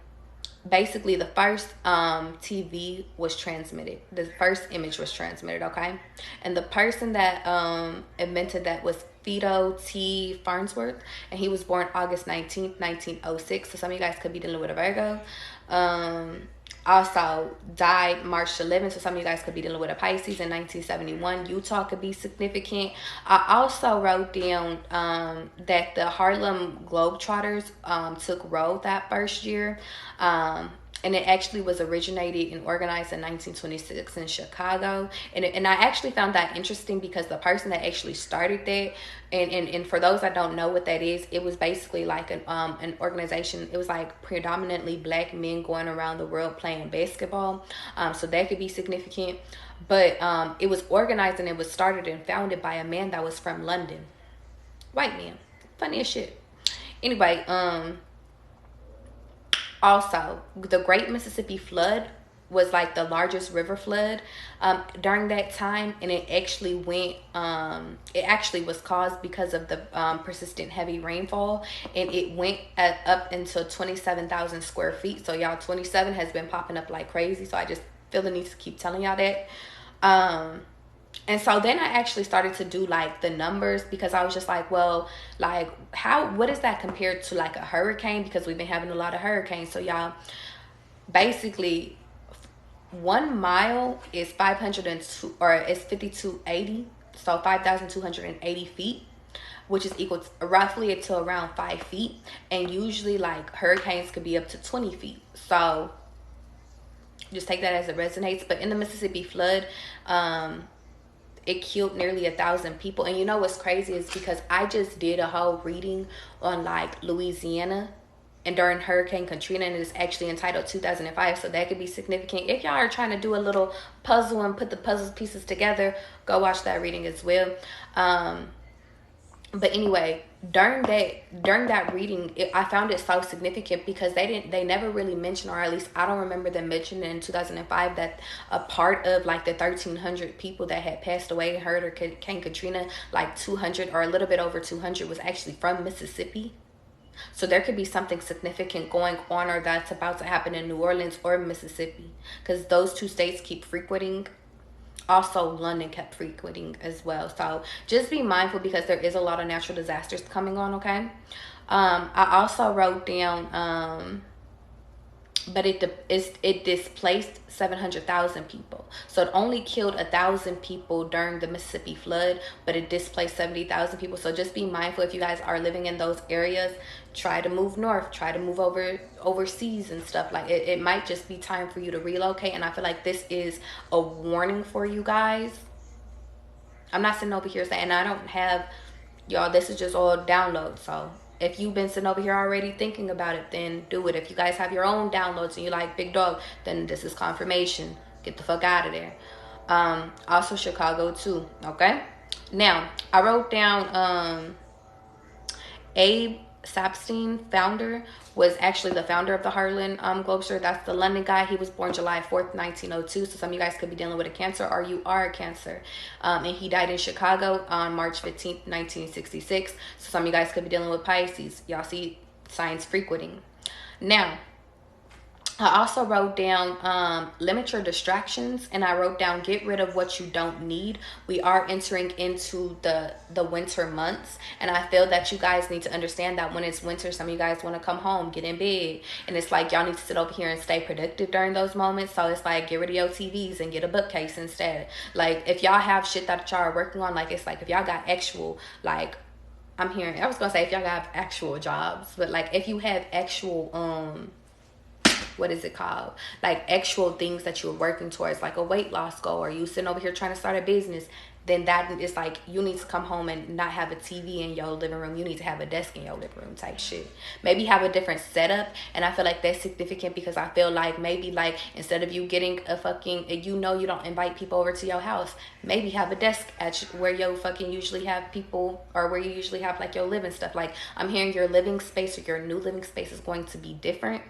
[SPEAKER 1] basically the first TV was transmitted. The first image was transmitted, okay? And the person that invented that was Fido T. Farnsworth, and he was born August 19th, 1906. So some of you guys could be dealing with a Virgo. Also died March 11th, so some of you guys could be dealing with a Pisces. In 1971, Utah could be significant. I also wrote down that the Harlem Globetrotters took road that first year. And it actually was originated and organized in 1926 in Chicago. And I actually found that interesting because the person that actually started that, and for those that don't know what that is, it was basically like an organization. It was like predominantly black men going around the world playing basketball. So that could be significant. But it was organized and it was started and founded by a man that was from London. White man. Funny as shit. Anyway, also, the Great Mississippi Flood was like the largest river flood during that time, and it actually was caused because of the persistent heavy rainfall, and it went up into 27,000 square feet. So y'all, 27 has been popping up like crazy, so I just feel the need to keep telling y'all that. And so then I actually started to do like the numbers, because I was just like, well, like what is that compared to like a hurricane? Because we've been having a lot of hurricanes. So y'all, basically 1 mile is 502, or is 5280. So 5,280 feet, which is equal to roughly to around 5 feet. And usually like hurricanes could be up to 20 feet. So just take that as it resonates. But in the Mississippi flood, it killed nearly 1,000 people. And you know what's crazy is because I just did a whole reading on like Louisiana and during Hurricane Katrina, and it's actually entitled 2005. So that could be significant. If y'all are trying to do a little puzzle and put the puzzle pieces together, go watch that reading as well. But anyway, during that reading, I found it so significant because they never really mentioned, or at least I don't remember them mentioning in 2005, that a part of like the 1,300 people that had passed away in Hurricane Katrina, like 200 or a little bit over 200 was actually from Mississippi. So there could be something significant going on, or that's about to happen in New Orleans or Mississippi, because those two states keep frequenting. Also, London kept frequenting as well. So just be mindful, because there is a lot of natural disasters coming on, okay? I also wrote down, but it displaced 700,000 people. So it only killed 1,000 people during the Mississippi flood, but it displaced 70,000 people. So just be mindful, if you guys are living in those areas, try to move north, try to move overseas and stuff. Like it might just be time for you to relocate. And I feel like this is a warning for you guys. I'm not sitting over here saying I don't have, y'all, this is just all download. So if you've been sitting over here already thinking about it, then do it. If you guys have your own downloads and you like big dog, then this is confirmation. Get the fuck out of there. Also Chicago too, okay? Now, I wrote down Abe Sapstein, founder, was actually the founder of the Harlem Globetrotter. That's the London guy. He was born July 4th, 1902. So some of you guys could be dealing with a Cancer, or you are a Cancer. And he died in Chicago on March 15th, 1966. So some of you guys could be dealing with Pisces. Y'all see signs frequenting. Now, I also wrote down limit your distractions, and I wrote down get rid of what you don't need. We are entering into the winter months, and I feel that you guys need to understand that when it's winter, some of you guys want to come home, get in bed, and it's like y'all need to sit over here and stay productive during those moments. So it's like get rid of your TVs and get a bookcase instead. Like if y'all have shit that y'all are working on, like it's like if y'all got actual like I was gonna say if y'all got actual jobs, but like if you have actual what is it called, like actual things that you're working towards, like a weight loss goal, or you sitting over here trying to start a business, then that is like you need to come home and not have a TV in your living room. You need to have a desk in your living room type shit. Maybe have a different setup. And I feel like that's significant because I feel like maybe like instead of you getting a fucking, you don't invite people over to your house, maybe have a desk at where you fucking usually have people, or where you usually have like your living stuff. Like I'm hearing your living space or your new living space is going to be different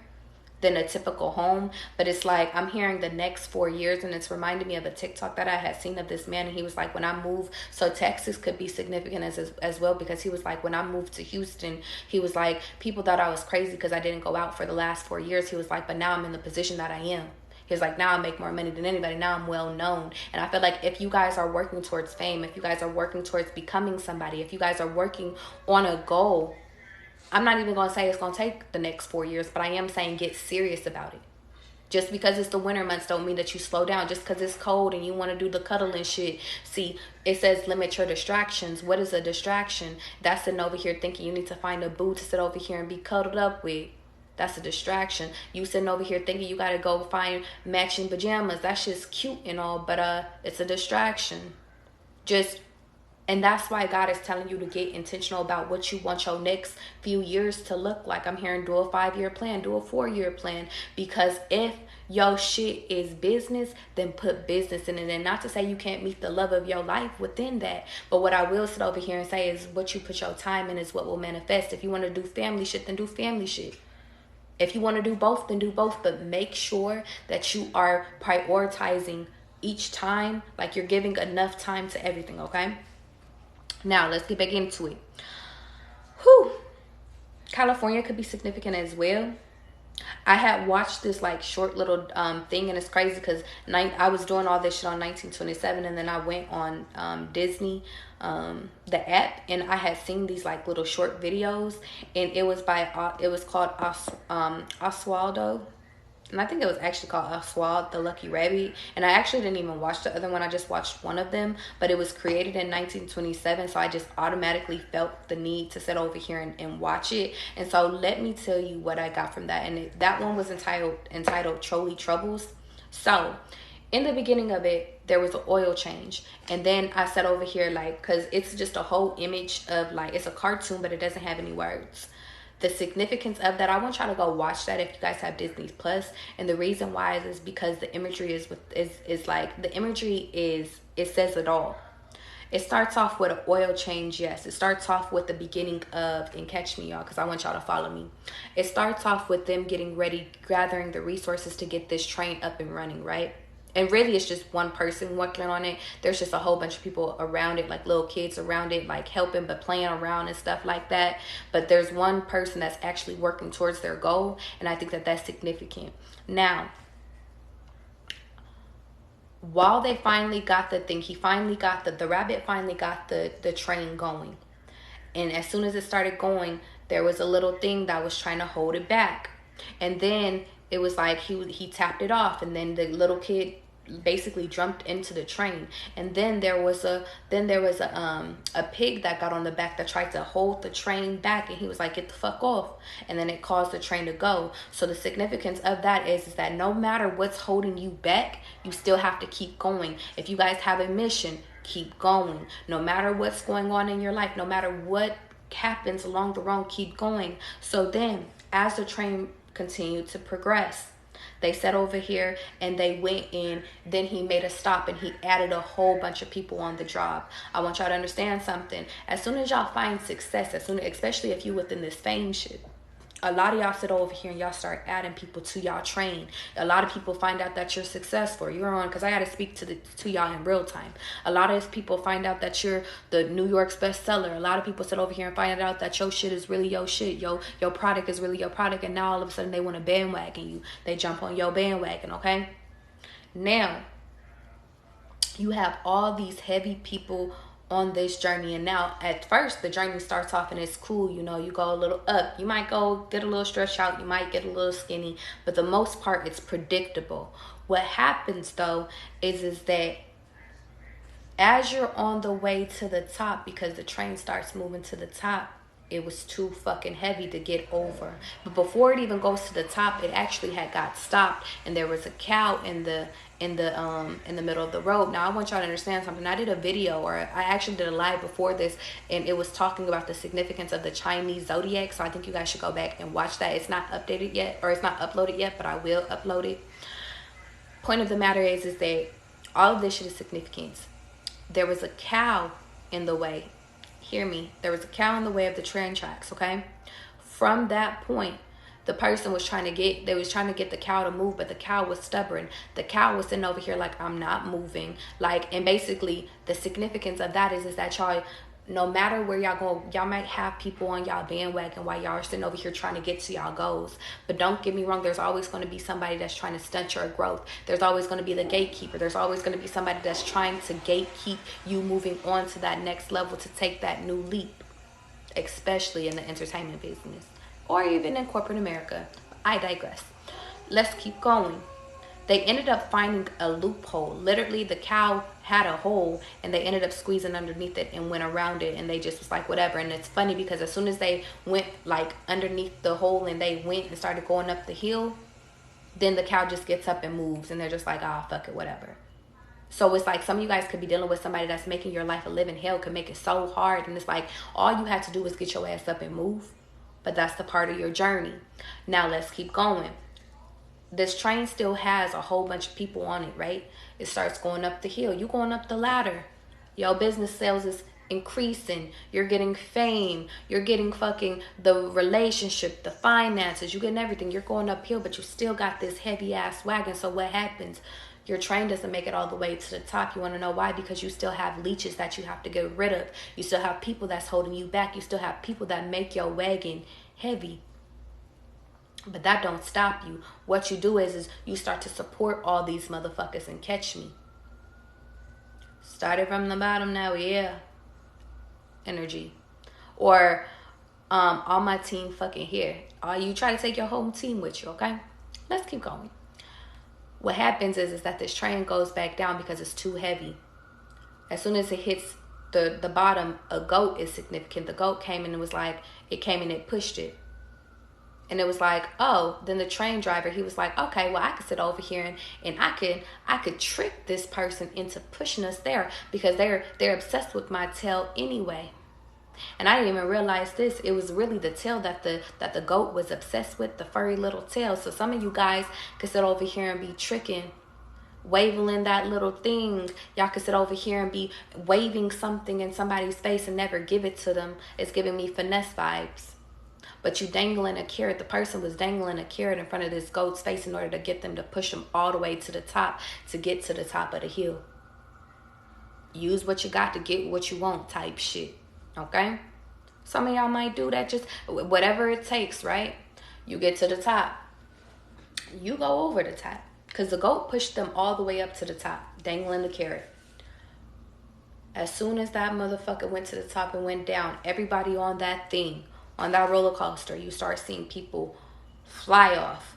[SPEAKER 1] than a typical home. But it's like I'm hearing the next 4 years, and it's reminding me of a TikTok that I had seen of this man, and he was like, when I move, so Texas could be significant as well, because he was like, when I moved to Houston, he was like, people thought I was crazy because I didn't go out for the last 4 years. He was like, but now I'm in the position that I am. He's like, now I make more money than anybody. Now I'm well known. And I feel like if you guys are working towards fame, if you guys are working towards becoming somebody, if you guys are working on a goal, I'm not even going to say it's going to take the next 4 years, but I am saying get serious about it. Just because it's the winter months don't mean that you slow down. Just because it's cold and you want to do the cuddling shit. See, it says limit your distractions. What is a distraction? That's sitting over here thinking you need to find a boo to sit over here and be cuddled up with. That's a distraction. You sitting over here thinking you got to go find matching pajamas. That's just cute and all, but it's a distraction. And that's why God is telling you to get intentional about what you want your next few years to look like. I'm hearing do a 5-year plan, do a 4-year plan. Because if your shit is business, then put business in it. And not to say you can't meet the love of your life within that. But what I will sit over here and say is what you put your time in is what will manifest. If you want to do family shit, then do family shit. If you want to do both, then do both. But make sure that you are prioritizing each time. Like you're giving enough time to everything, okay? Now, let's get back into it. Whew. California could be significant as well. I had watched this like short little thing, and it's crazy because I was doing all this shit on 1927, and then I went on Disney, the app, and I had seen these like little short videos, and it was called Oswaldo. And I think it was actually called Oswald the Lucky Rabbit. And I actually didn't even watch the other one. I just watched one of them. But it was created in 1927. So I just automatically felt the need to sit over here and watch it. And so let me tell you what I got from that. And that one was entitled Trolley Troubles. So in the beginning of it, there was an oil change. And then I sat over here like, because it's just a whole image of like, it's a cartoon, but it doesn't have any words. The significance of that, I want y'all to go watch that if you guys have Disney Plus. And the reason why is because the imagery is like, the imagery it says it all. It starts off with an oil change, yes. It starts off with the beginning of, and catch me y'all, because I want y'all to follow me. It starts off with them getting ready, gathering the resources to get this train up and running, right? And really, it's just one person working on it. There's just a whole bunch of people around it, like little kids around it, like helping, but playing around and stuff like that. But there's one person that's actually working towards their goal. And I think that that's significant. Now, while they finally got the thing, the rabbit finally got the train going. And as soon as it started going, there was a little thing that was trying to hold it back. And then it was like he tapped it off, and then the little kid basically jumped into the train. And then there was a pig that got on the back that tried to hold the train back, and he was like, get the fuck off. And then it caused the train to go. So the significance of that is that no matter what's holding you back, you still have to keep going. If you guys have a mission, keep going. No matter what's going on in your life, no matter what happens along the road, keep going. So then as the train continued to progress, they sat over here and they went in. Then he made a stop and he added a whole bunch of people on the job. I want y'all to understand something. As soon as y'all find success, especially if you within this fame shit, A lot of y'all sit over here and y'all start adding people to y'all train. A lot of people find out that you're successful. You're on, because I got to speak to y'all in real time. A lot of people find out that you're the New York's bestseller. A lot of people sit over here and find out that your shit is really your shit. Your product is really your product. And now all of a sudden they want to bandwagon you. They jump on your bandwagon, okay? Now, you have all these heavy people on this journey, and now at first the journey starts off and it's cool, you know, you go a little up, you might go get a little stretched out, you might get a little skinny, but the most part it's predictable. What happens though is that as you're on the way to the top, because the train starts moving to the top, it was too fucking heavy to get over. But before it even goes to the top, it actually had got stopped, and there was a cow in the middle of the road. Now I want y'all to understand something. I did a video, or I actually did a live before this, and it was talking about the significance of the Chinese zodiac. So I think you guys should go back and watch that. It's not updated yet, or it's not uploaded yet, but I will upload it. Point of the matter is that all of this shit is significance. There was a cow in the way. Hear me. There was a cow in the way of the train tracks, okay? From that point, the person was trying to get the cow to move, but the cow was stubborn. The cow was sitting over here like, I'm not moving. Like, and basically the significance of that is that y'all, no matter where y'all go, y'all might have people on y'all bandwagon while y'all are sitting over here trying to get to y'all goals. But don't get me wrong, there's always going to be somebody that's trying to stunt your growth. There's always going to be the gatekeeper. There's always going to be somebody that's trying to gatekeep you moving on to that next level, to take that new leap, especially in the entertainment business or even in corporate America. I digress. Let's keep going. They ended up finding a loophole. Literally, the cow had a hole, and they ended up squeezing underneath it and went around it, and they just was like, whatever. And it's funny because as soon as they went like underneath the hole and they went and started going up the hill, then the cow just gets up and moves, and they're just like, ah, fuck it, whatever. So it's like some of you guys could be dealing with somebody that's making your life a living hell, could make it so hard, and it's like all you have to do is get your ass up and move. But that's the part of your journey. Now let's keep going. This train still has a whole bunch of people on it, right? It starts going up the hill. You going up the ladder. Your business sales is increasing. You're getting fame. You're getting fucking the relationship, the finances. You're getting everything. You're going uphill, but you still got this heavy ass wagon. So what happens? Your train doesn't make it all the way to the top. You want to know why? Because you still have leeches that you have to get rid of. You still have people that's holding you back. You still have people that make your wagon heavy. But that don't stop you. What you do is you start to support all these motherfuckers and catch me. Started from the bottom now, yeah. Energy. Or all my team fucking here. You try to take your whole team with you, okay? Let's keep going. What happens is that this train goes back down because it's too heavy. As soon as it hits the bottom, a goat is significant. The goat came and it pushed it. And it was like, oh, then the train driver, he was like, okay, well, I could sit over here and I could trick this person into pushing us there because they're obsessed with my tail anyway. And I didn't even realize this. It was really the tail that the goat was obsessed with, the furry little tail. So some of you guys could sit over here and be tricking, waving that little thing. Y'all could sit over here and be waving something in somebody's face and never give it to them. It's giving me finesse vibes. But you dangling a carrot. The person was dangling a carrot in front of this goat's face in order to get them to push them all the way to the top, to get to the top of the hill. Use what you got to get what you want type shit. Okay? Some of y'all might do that, just whatever it takes, right? You get to the top. You go over the top. Because the goat pushed them all the way up to the top, dangling the carrot. As soon as that motherfucker went to the top and went down, everybody on that thing, on that roller coaster, you start seeing people fly off.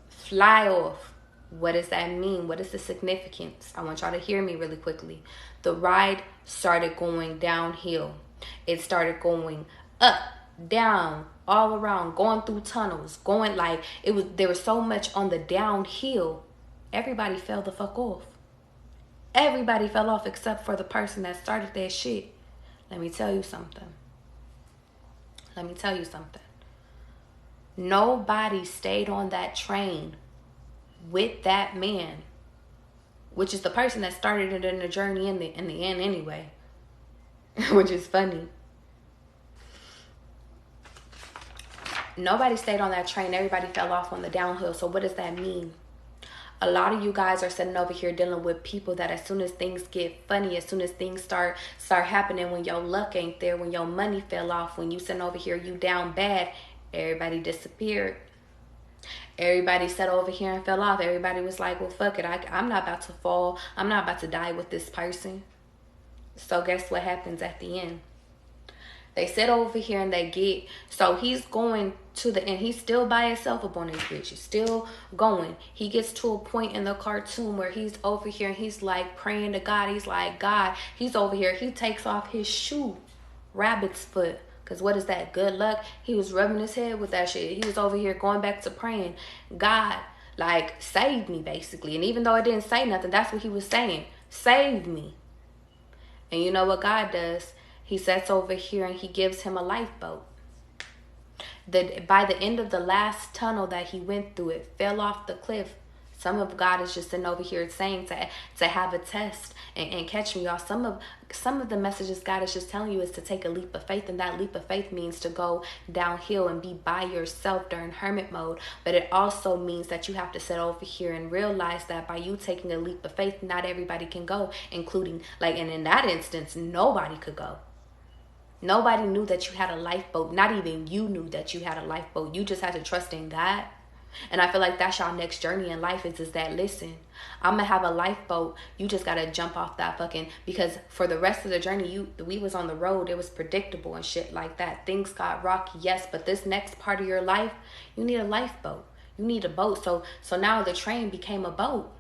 [SPEAKER 1] Fly off. What does that mean? What is the significance? I want y'all to hear me really quickly. The ride started going downhill. It started going up, down, all around, going through tunnels, going like there was so much on the downhill. Everybody fell the fuck off. Everybody fell off except for the person that started that shit. Let me tell you something. Nobody stayed on that train with that man, which is the person that started it in the journey in the end anyway, which is funny. nobody stayed on that train. Everybody fell off on the downhill. So what does that mean? A lot of you guys are sitting over here dealing with people that as soon as things get funny, as soon as things start happening, when your luck ain't there, when your money fell off, when you sitting over here, you down bad, everybody disappeared. Everybody sat over here and fell off. Everybody was like, well, fuck it. I'm not about to fall. I'm not about to die with this person. So guess what happens at the end? They sit over here and they get, so he's going to the end. He's still by himself up on this bitch. He's still going. He gets to a point in the cartoon where he's over here and he's like praying to God. He's like, God, he's over here. He takes off his shoe, rabbit's foot. Because what is that? Good luck. He was rubbing his head with that shit. He was over here going back to praying. God, like, save me, basically. And even though it didn't say nothing, that's what he was saying. Save me. And you know what God does? He sits over here and he gives him a lifeboat. By the end of the last tunnel that he went through, it fell off the cliff. Some of God is just sitting over here saying to have a test and catch me, y'all. Some of the messages God is just telling you is to take a leap of faith, and that leap of faith means to go downhill and be by yourself during hermit mode. But it also means that you have to sit over here and realize that by you taking a leap of faith, not everybody can go, including, like, and in that instance, nobody could go. Nobody knew that you had a lifeboat. Not even you knew that you had a lifeboat. You just had to trust in God. And I feel like that's your next journey in life is that, listen, I'm going to have a lifeboat. You just got to jump off that fucking, because for the rest of the journey, we was on the road. It was predictable and shit like that. Things got rocky, yes. But this next part of your life, you need a lifeboat. You need a boat. So now the train became a boat.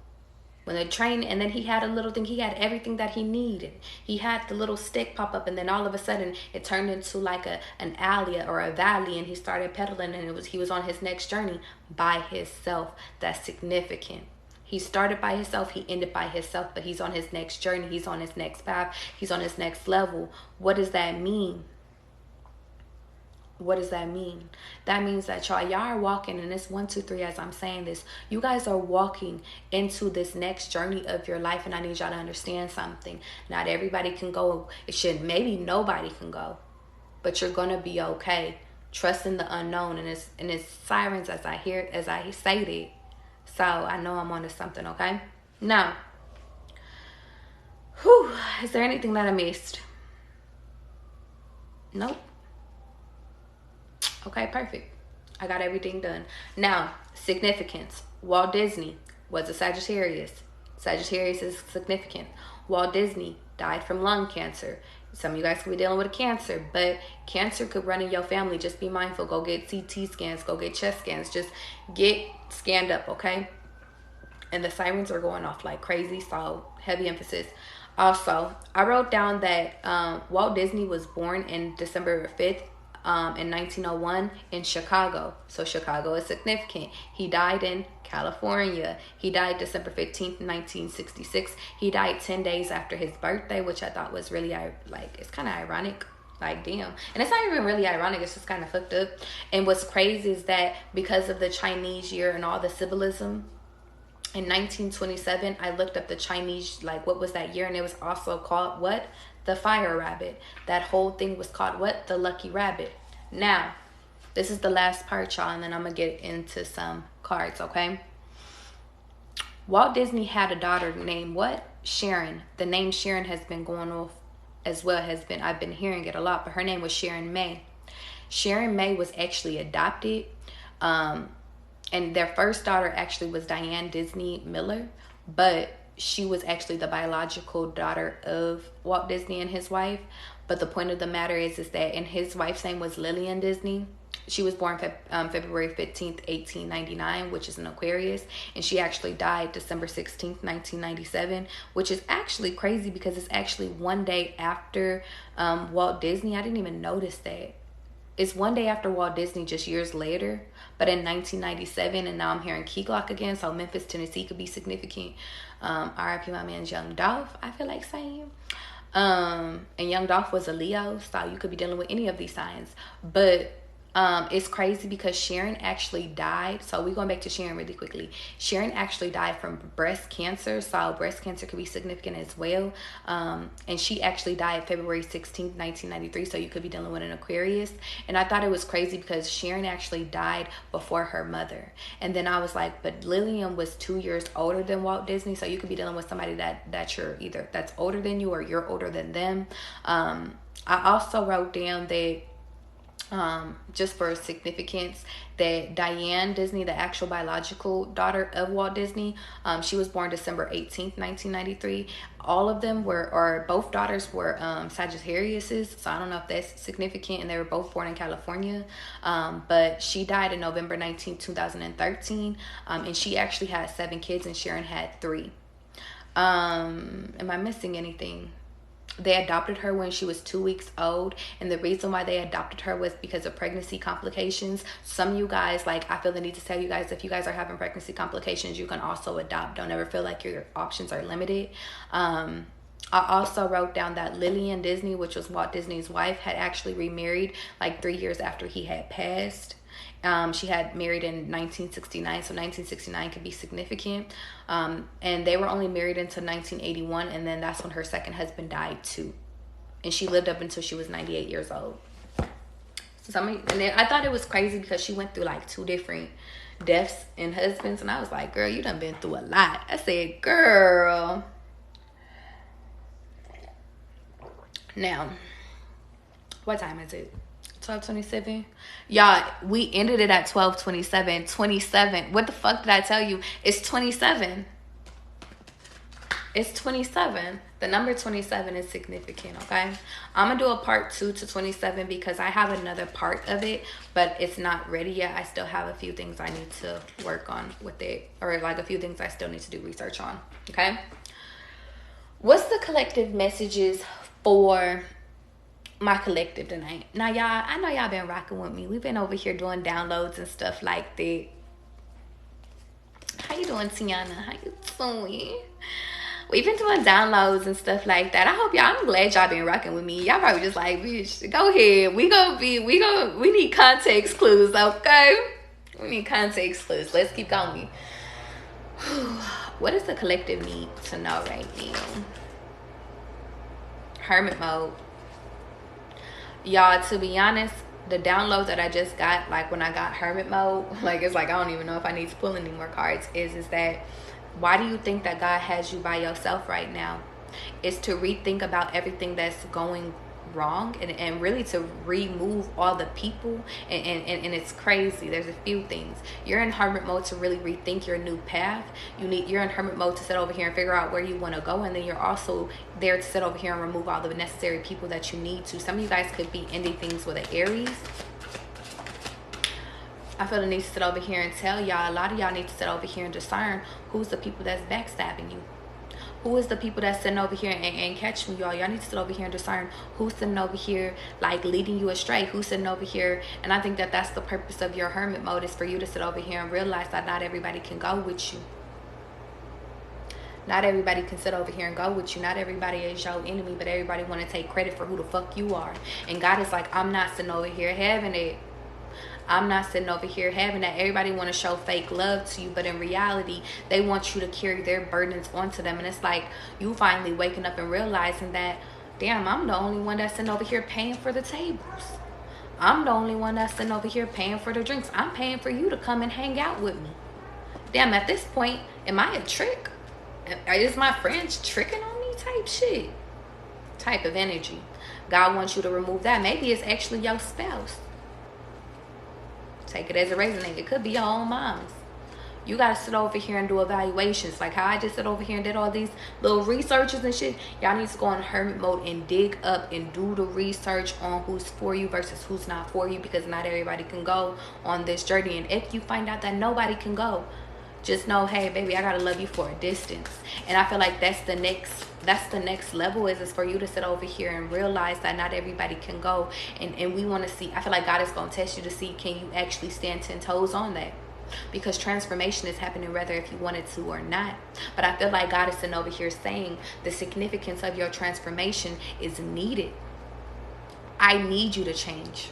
[SPEAKER 1] When the train, and then he had a little thing, he had everything that he needed. He had the little stick pop up, and then all of a sudden it turned into like an alley or a valley, and he started pedaling, and he was on his next journey by himself. That's significant. He started by himself, he ended by himself, but he's on his next journey, he's on his next path, he's on his next level. What does that mean? What does that mean? That means that y'all are walking, and it's 1, 2, 3 as I'm saying this. You guys are walking into this next journey of your life, and I need y'all to understand something. Not everybody can go. Maybe nobody can go, but you're gonna be okay. Trust in the unknown, and it's sirens as I say it. So I know I'm onto something, okay? Now, is there anything that I missed? Nope. Okay, perfect. I got everything done. Now, significance. Walt Disney was a Sagittarius. Sagittarius is significant. Walt Disney died from lung cancer. Some of you guys could be dealing with a cancer, but cancer could run in your family. Just be mindful. Go get CT scans. Go get chest scans. Just get scanned up, okay? And the sirens are going off like crazy, so heavy emphasis. Also, I wrote down that Walt Disney was born in December 5th, in 1901 in Chicago. So Chicago is significant. He died in California. He died December 15th, 1966. He died 10 days after his birthday, which I thought was really, like, it's kind of ironic. Like, damn. And it's not even really ironic. It's just kind of fucked up. And what's crazy is that because of the Chinese year and all the symbolism, in 1927, I looked up the Chinese, like, what was that year? And it was also called, what? The fire rabbit. That whole thing was called what? The lucky rabbit. Now, this is the last part, y'all, and then I'm going to get into some cards, okay? Walt Disney had a daughter named what? Sharon. The name Sharon has been going off as well. I've been hearing it a lot, but her name was Sharon May. Sharon May was actually adopted. And their first daughter actually was Diane Disney Miller, but she was actually the biological daughter of Walt Disney and his wife. But the point of the matter is that, and his wife's name was Lillian Disney. She was born February 15th, 1899, which is an Aquarius. And she actually died December 16th, 1997, which is actually crazy because it's actually one day after Walt Disney. I didn't even notice that. It's one day after Walt Disney, just years later. But in 1997, and now I'm here in Key Glock again, so Memphis, Tennessee could be significant. R.I.P. my man Young Dolph, I feel like saying. And Young Dolph was a Leo, so you could be dealing with any of these signs. But It's crazy because Sharon actually died. So we're going back to Sharon really quickly. Sharon actually died from breast cancer. So breast cancer could be significant as well. And she actually died February 16th, 1993. So you could be dealing with an Aquarius. And I thought it was crazy because Sharon actually died before her mother. And then I was like, but Lillian was 2 years older than Walt Disney. So you could be dealing with somebody that you're either that's older than you or you're older than them. I also wrote down that just for significance, that Diane Disney, the actual biological daughter of Walt Disney, she was born December 18th, 1993. All of them were, or both daughters were Sagittariuses, so I don't know if that's significant, and they were both born in California. But she died in November 19th, 2013, and she actually had 7 kids, and Sharon had 3. Am I missing anything? They adopted her when she was 2 weeks old, and the reason why they adopted her was because of pregnancy complications. Some of you guys, like, I feel the need to tell you guys, if you guys are having pregnancy complications, you can also adopt. Don't ever feel like your options are limited. I also wrote down that Lillian Disney, which was Walt Disney's wife, had actually remarried like 3 years after he had passed. She had married in 1969, so 1969 could be significant. And they were only married until 1981, and then that's when her second husband died too. And she lived up until she was 98 years old. So and then I thought it was crazy because she went through like 2 different deaths and husbands, and I was like, girl, you done been through a lot. I said, girl. Now, what time is it? 12:27. Y'all, we ended it at 12:27. 27. What the fuck did I tell you? It's 27. It's 27. The number 27 is significant, okay? I'm gonna do a part 2 to 27 because I have another part of it, but it's not ready yet. I still have a few things I need to work on with it, or like a few things I still need to do research on, okay? What's the collective messages for my collective tonight? Now, y'all, I know y'all been rocking with me. We've been over here doing downloads and stuff like that. How you doing, Tiana? How you doing? We've been doing downloads and stuff like that. I hope y'all, I'm glad y'all been rocking with me. Y'all probably just like, bitch, go ahead. We need context clues, okay? We need context clues. Let's keep going. What does the collective need to know right now? Hermit mode. Y'all, to be honest, the download that I just got, like when I got hermit mode, like it's like I don't even know if I need to pull any more cards, is that why do you think that God has you by yourself right now? It's to rethink about everything that's going wrong, and really to remove all the people, and it's crazy. There's a few things. You're in hermit mode to really rethink your new path. You're in hermit mode to sit over here and figure out where you want to go, and then you're also there to sit over here and remove all the necessary people that you need to. Some of you guys could be ending things with an Aries. I feel the need to sit over here and tell y'all, a lot of y'all need to sit over here and discern who's the people that's backstabbing you. Who is the people that's sitting over here and catch me, y'all? Y'all need to sit over here and discern who's sitting over here, like, leading you astray. Who's sitting over here. And I think that that's the purpose of your hermit mode, is for you to sit over here and realize that not everybody can go with you. Not everybody can sit over here and go with you. Not everybody is your enemy, but everybody want to take credit for who the fuck you are. And God is like, I'm not sitting over here having it. I'm not sitting over here having that. Everybody want to show fake love to you, but in reality, they want you to carry their burdens onto them. And it's like you finally waking up and realizing that, damn, I'm the only one that's sitting over here paying for the tables. I'm the only one that's sitting over here paying for the drinks. I'm paying for you to come and hang out with me. Damn, at this point, am I a trick? Is my friends tricking on me type shit? Type of energy. God wants you to remove that. Maybe it's actually your spouse. Take it as a resonate. It could be your own mom's. You got to sit over here and do evaluations. Like how I just sit over here and did all these little researches and shit. Y'all need to go in hermit mode and dig up and do the research on who's for you versus who's not for you, because not everybody can go on this journey. And if you find out that nobody can go, just know, hey, baby, I got to love you for a distance. And I feel like that's the next level, is for you to sit over here and realize that not everybody can go. And we want to see, I feel like God is going to test you to see, can you actually stand 10 toes on that? Because transformation is happening whether if you wanted to or not. But I feel like God is sitting over here saying the significance of your transformation is needed. I need you to change.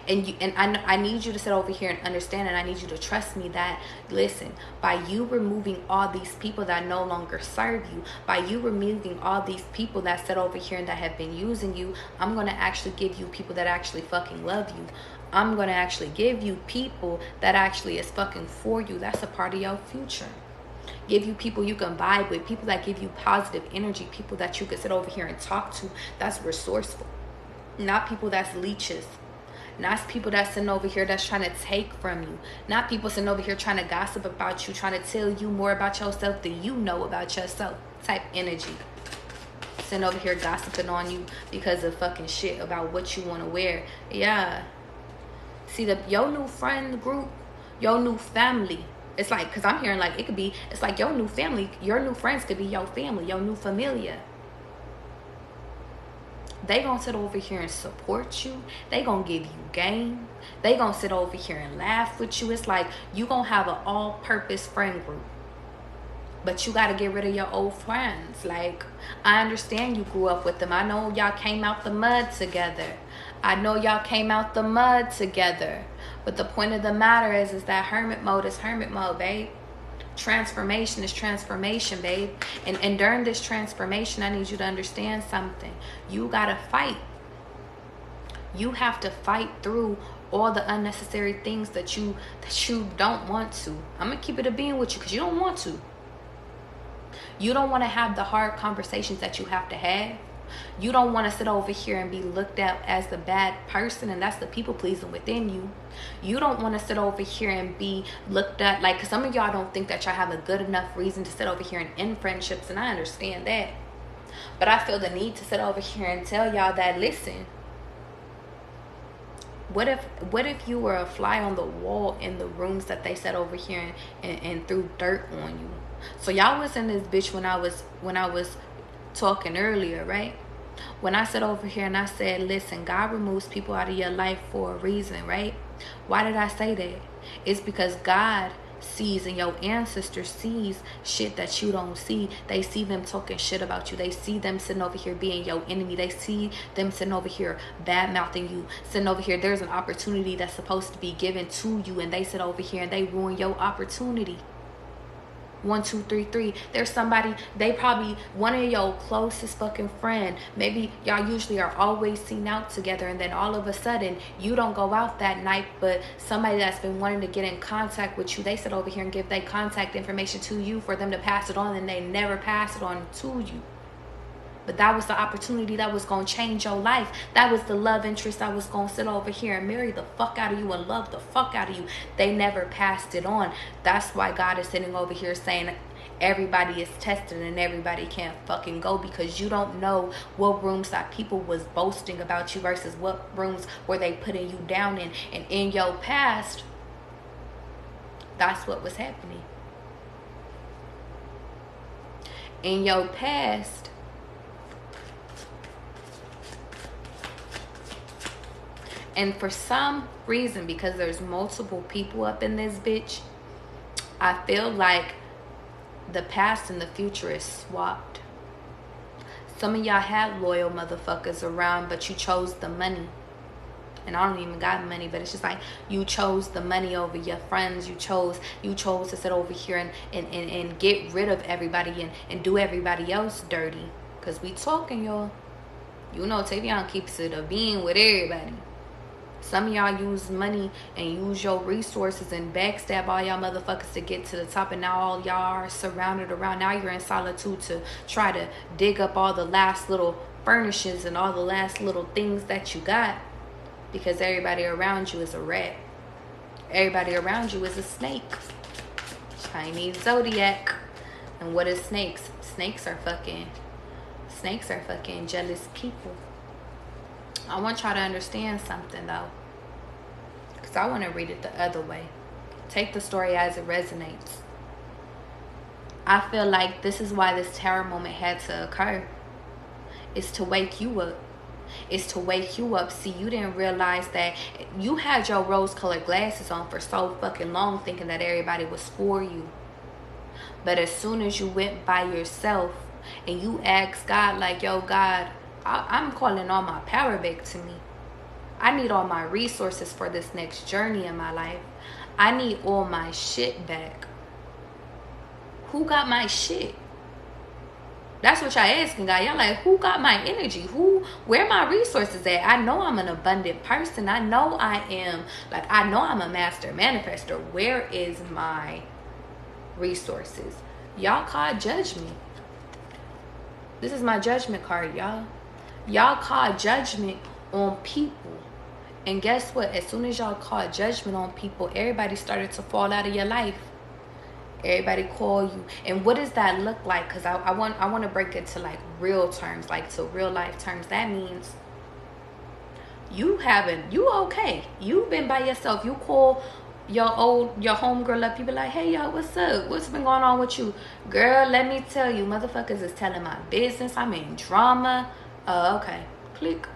[SPEAKER 1] And I need you to sit over here and understand, and I need you to trust me that, listen, by you removing all these people that no longer serve you, by you removing all these people that sit over here and that have been using you, I'm going to actually give you people that actually fucking love you. I'm going to actually give you people that actually is fucking for you. That's a part of your future. Give you people you can vibe with, people that give you positive energy, people that you can sit over here and talk to that's resourceful. Not people that's leeches. Not people that's sitting over here that's trying to take from you. Not people sitting over here trying to gossip about you, trying to tell you more about yourself than you know about yourself type energy. Sitting over here gossiping on you because of fucking shit about what you want to wear. Yeah. See, your new friend group, your new family. It's like, because I'm hearing like, it could be, it's like your new family, your new friends could be your family, your new familia. They gonna sit over here and support you. They gonna give you game. They gonna sit over here and laugh with you. It's like you gonna have an all-purpose friend group. But you gotta get rid of your old friends. Like, I understand you grew up with them. I know y'all came out the mud together. I know y'all came out the mud together. But the point of the matter is that hermit mode is hermit mode, babe. Transformation is transformation, babe. And during this transformation, I need you to understand something. You gotta fight. You have to fight through all the unnecessary things that you don't want to. I'm gonna keep it a being with you because you don't want to. You don't want to have the hard conversations that you have to have. You don't want to sit over here and be looked at as the bad person, and that's the people pleasing within you. You don't want to sit over here and be looked at like, because some of y'all don't think that y'all have a good enough reason to sit over here and end friendships, and I understand that. But I feel the need to sit over here and tell y'all that, listen, what if you were a fly on the wall in the rooms that they sat over here and threw dirt on you? So y'all was in this bitch when I was talking earlier, right? When I sat over here and I said, listen, God removes people out of your life for a reason, right? Why did I say that? It's because God sees and your ancestor sees shit that you don't see. They see them talking shit about you. They see them sitting over here being your enemy. They see them sitting over here bad mouthing you, sitting over here. There's an opportunity that's supposed to be given to you, and they sit over here and they ruin your opportunity. 1, 2, 3, 3. There's somebody, they probably one of your closest fucking friend. Maybe y'all usually are always seen out together, and then all of a sudden you don't go out that night, but somebody that's been wanting to get in contact with you, they sit over here and give their contact information to you for them to pass it on, and they never pass it on to you. But that was the opportunity that was going to change your life. That was the love interest that was going to sit over here and marry the fuck out of you and love the fuck out of you. They never passed it on. That's why God is sitting over here saying everybody is tested and everybody can't fucking go, because you don't know what rooms that people was boasting about you versus what rooms were they putting you down in. And in your past, that's what was happening. In your past, and for some reason, because there's multiple people up in this bitch, I feel like the past and the future is swapped. Some of y'all have loyal motherfuckers around, but you chose the money. And I don't even got money, but it's just like you chose the money over your friends. You chose to sit over here and get rid of everybody and do everybody else dirty. Because we talking, y'all. You know, Tavion keeps it a being with everybody. Some of y'all use money and use your resources and backstab all y'all motherfuckers to get to the top, and now all y'all are surrounded around. Now you're in solitude to try to dig up all the last little furnishings and all the last little things that you got, because everybody around you is a rat. Everybody around you is a snake. Chinese zodiac. And what is snakes? Snakes are fucking jealous people. I want y'all to understand something though, because I want to read it the other way. Take the story as it resonates. I feel like this is why this terror moment had to occur. It's to wake you up. It's to wake you up. See, you didn't realize that you had your rose-colored glasses on for so fucking long, thinking that everybody was for you. But as soon as you went by yourself and you asked God, like, yo, God, I'm calling all my power back to me. I need all my resources for this next journey in my life. I need all my shit back. Who got my shit? That's what y'all asking, guys. Y'all like, who got my energy? Where my resources at? I know I'm an abundant person. I know I am, like, I know I'm a master manifester. Where is my resources? Y'all call judgment. This is my judgment card, y'all. Y'all call judgment on people. And guess what? As soon as y'all call judgment on people, everybody started to fall out of your life. Everybody call you. And what does that look like? Because I want to break it to like real terms, like to real life terms. That means you okay. You've been by yourself. You call your homegirl up. You be like, hey, yo, what's up? What's been going on with you? Girl, let me tell you, motherfuckers is telling my business. I'm in drama. Oh, okay. Click.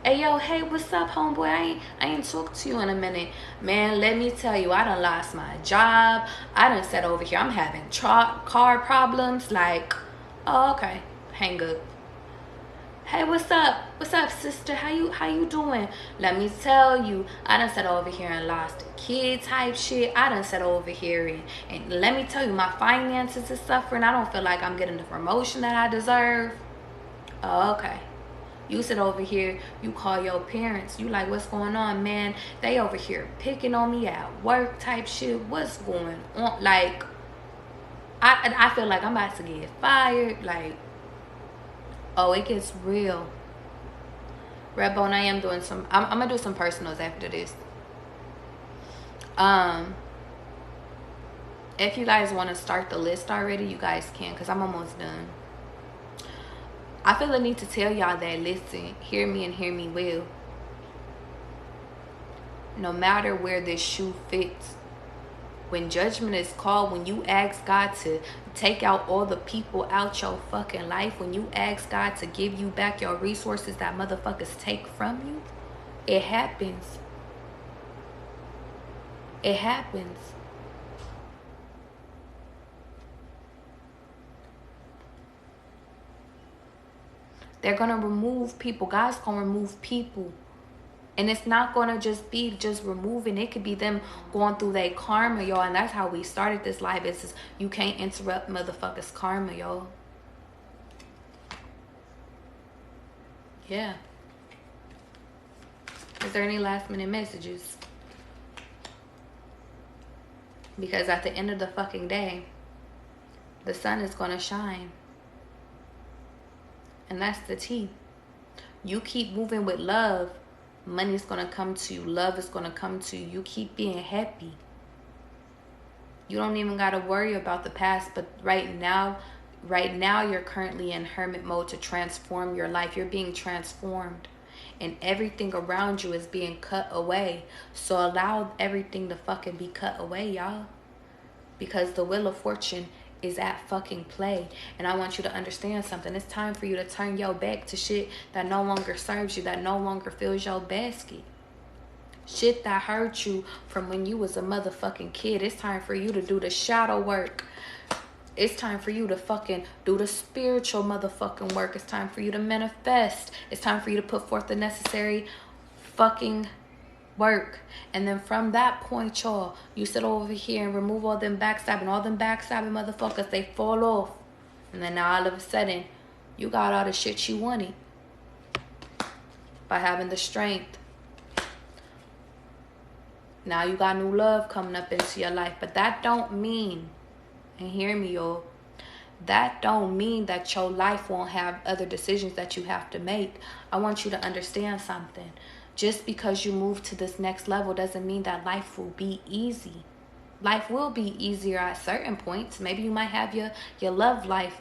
[SPEAKER 1] Hey, yo, hey, what's up, homeboy? I ain't talked to you in a minute. Man, let me tell you, I done lost my job. I done sat over here. I'm having car problems. Like, oh, okay. Hang up. Hey, what's up? What's up, sister? How you doing? Let me tell you, I done sat over here and lost a kid type shit. I done sat over here and let me tell you, my finances is suffering. I don't feel like I'm getting the promotion that I deserve. Oh, okay. You sit over here, you call your parents, you like, what's going on, man? They over here picking on me at work type shit. What's going on? Like, I feel like I'm about to get fired. Like, oh, it gets real. Redbone, I am doing some, I'm gonna do some personals after this. If you guys want to start the list already, you guys can, because I'm almost done. I feel the need to tell y'all that, listen, hear me and hear me well. No matter where this shoe fits, when judgment is called, when you ask God to take out all the people out your fucking life, when you ask God to give you back your resources that motherfuckers take from you, it happens. It happens. They're going to remove people. God's going to remove people. And it's not going to just be just removing. It could be them going through their karma, y'all. And that's how we started this live. It's just, you can't interrupt motherfuckers' karma, y'all. Yeah. Is there any last minute messages? Because at the end of the fucking day, the sun is going to shine. And that's the tea. You keep moving with love, money's going to come to you. Love is going to come to you. You keep being happy. You don't even got to worry about the past. But right now you're currently in hermit mode to transform your life. You're being transformed. And everything around you is being cut away. So allow everything to fucking be cut away, y'all. Because the wheel of fortune is at fucking play. And I want you to understand something. It's time for you to turn your back to shit that no longer serves you, that no longer fills your basket. Shit that hurt you from when you was a motherfucking kid. It's time for you to do the shadow work. It's time for you to fucking do the spiritual motherfucking work. It's time for you to manifest. It's time for you to put forth the necessary fucking work. And then from that point, y'all, you sit over here and remove all them backstabbing motherfuckers. They fall off. And then now all of a sudden, you got all the shit you wanted by having the strength. Now you got new love coming up into your life. But that don't mean, and hear me, y'all, that don't mean that your life won't have other decisions that you have to make. I want you to understand something. Just because you move to this next level doesn't mean that life will be easy. Life will be easier at certain points. Maybe you might have your love life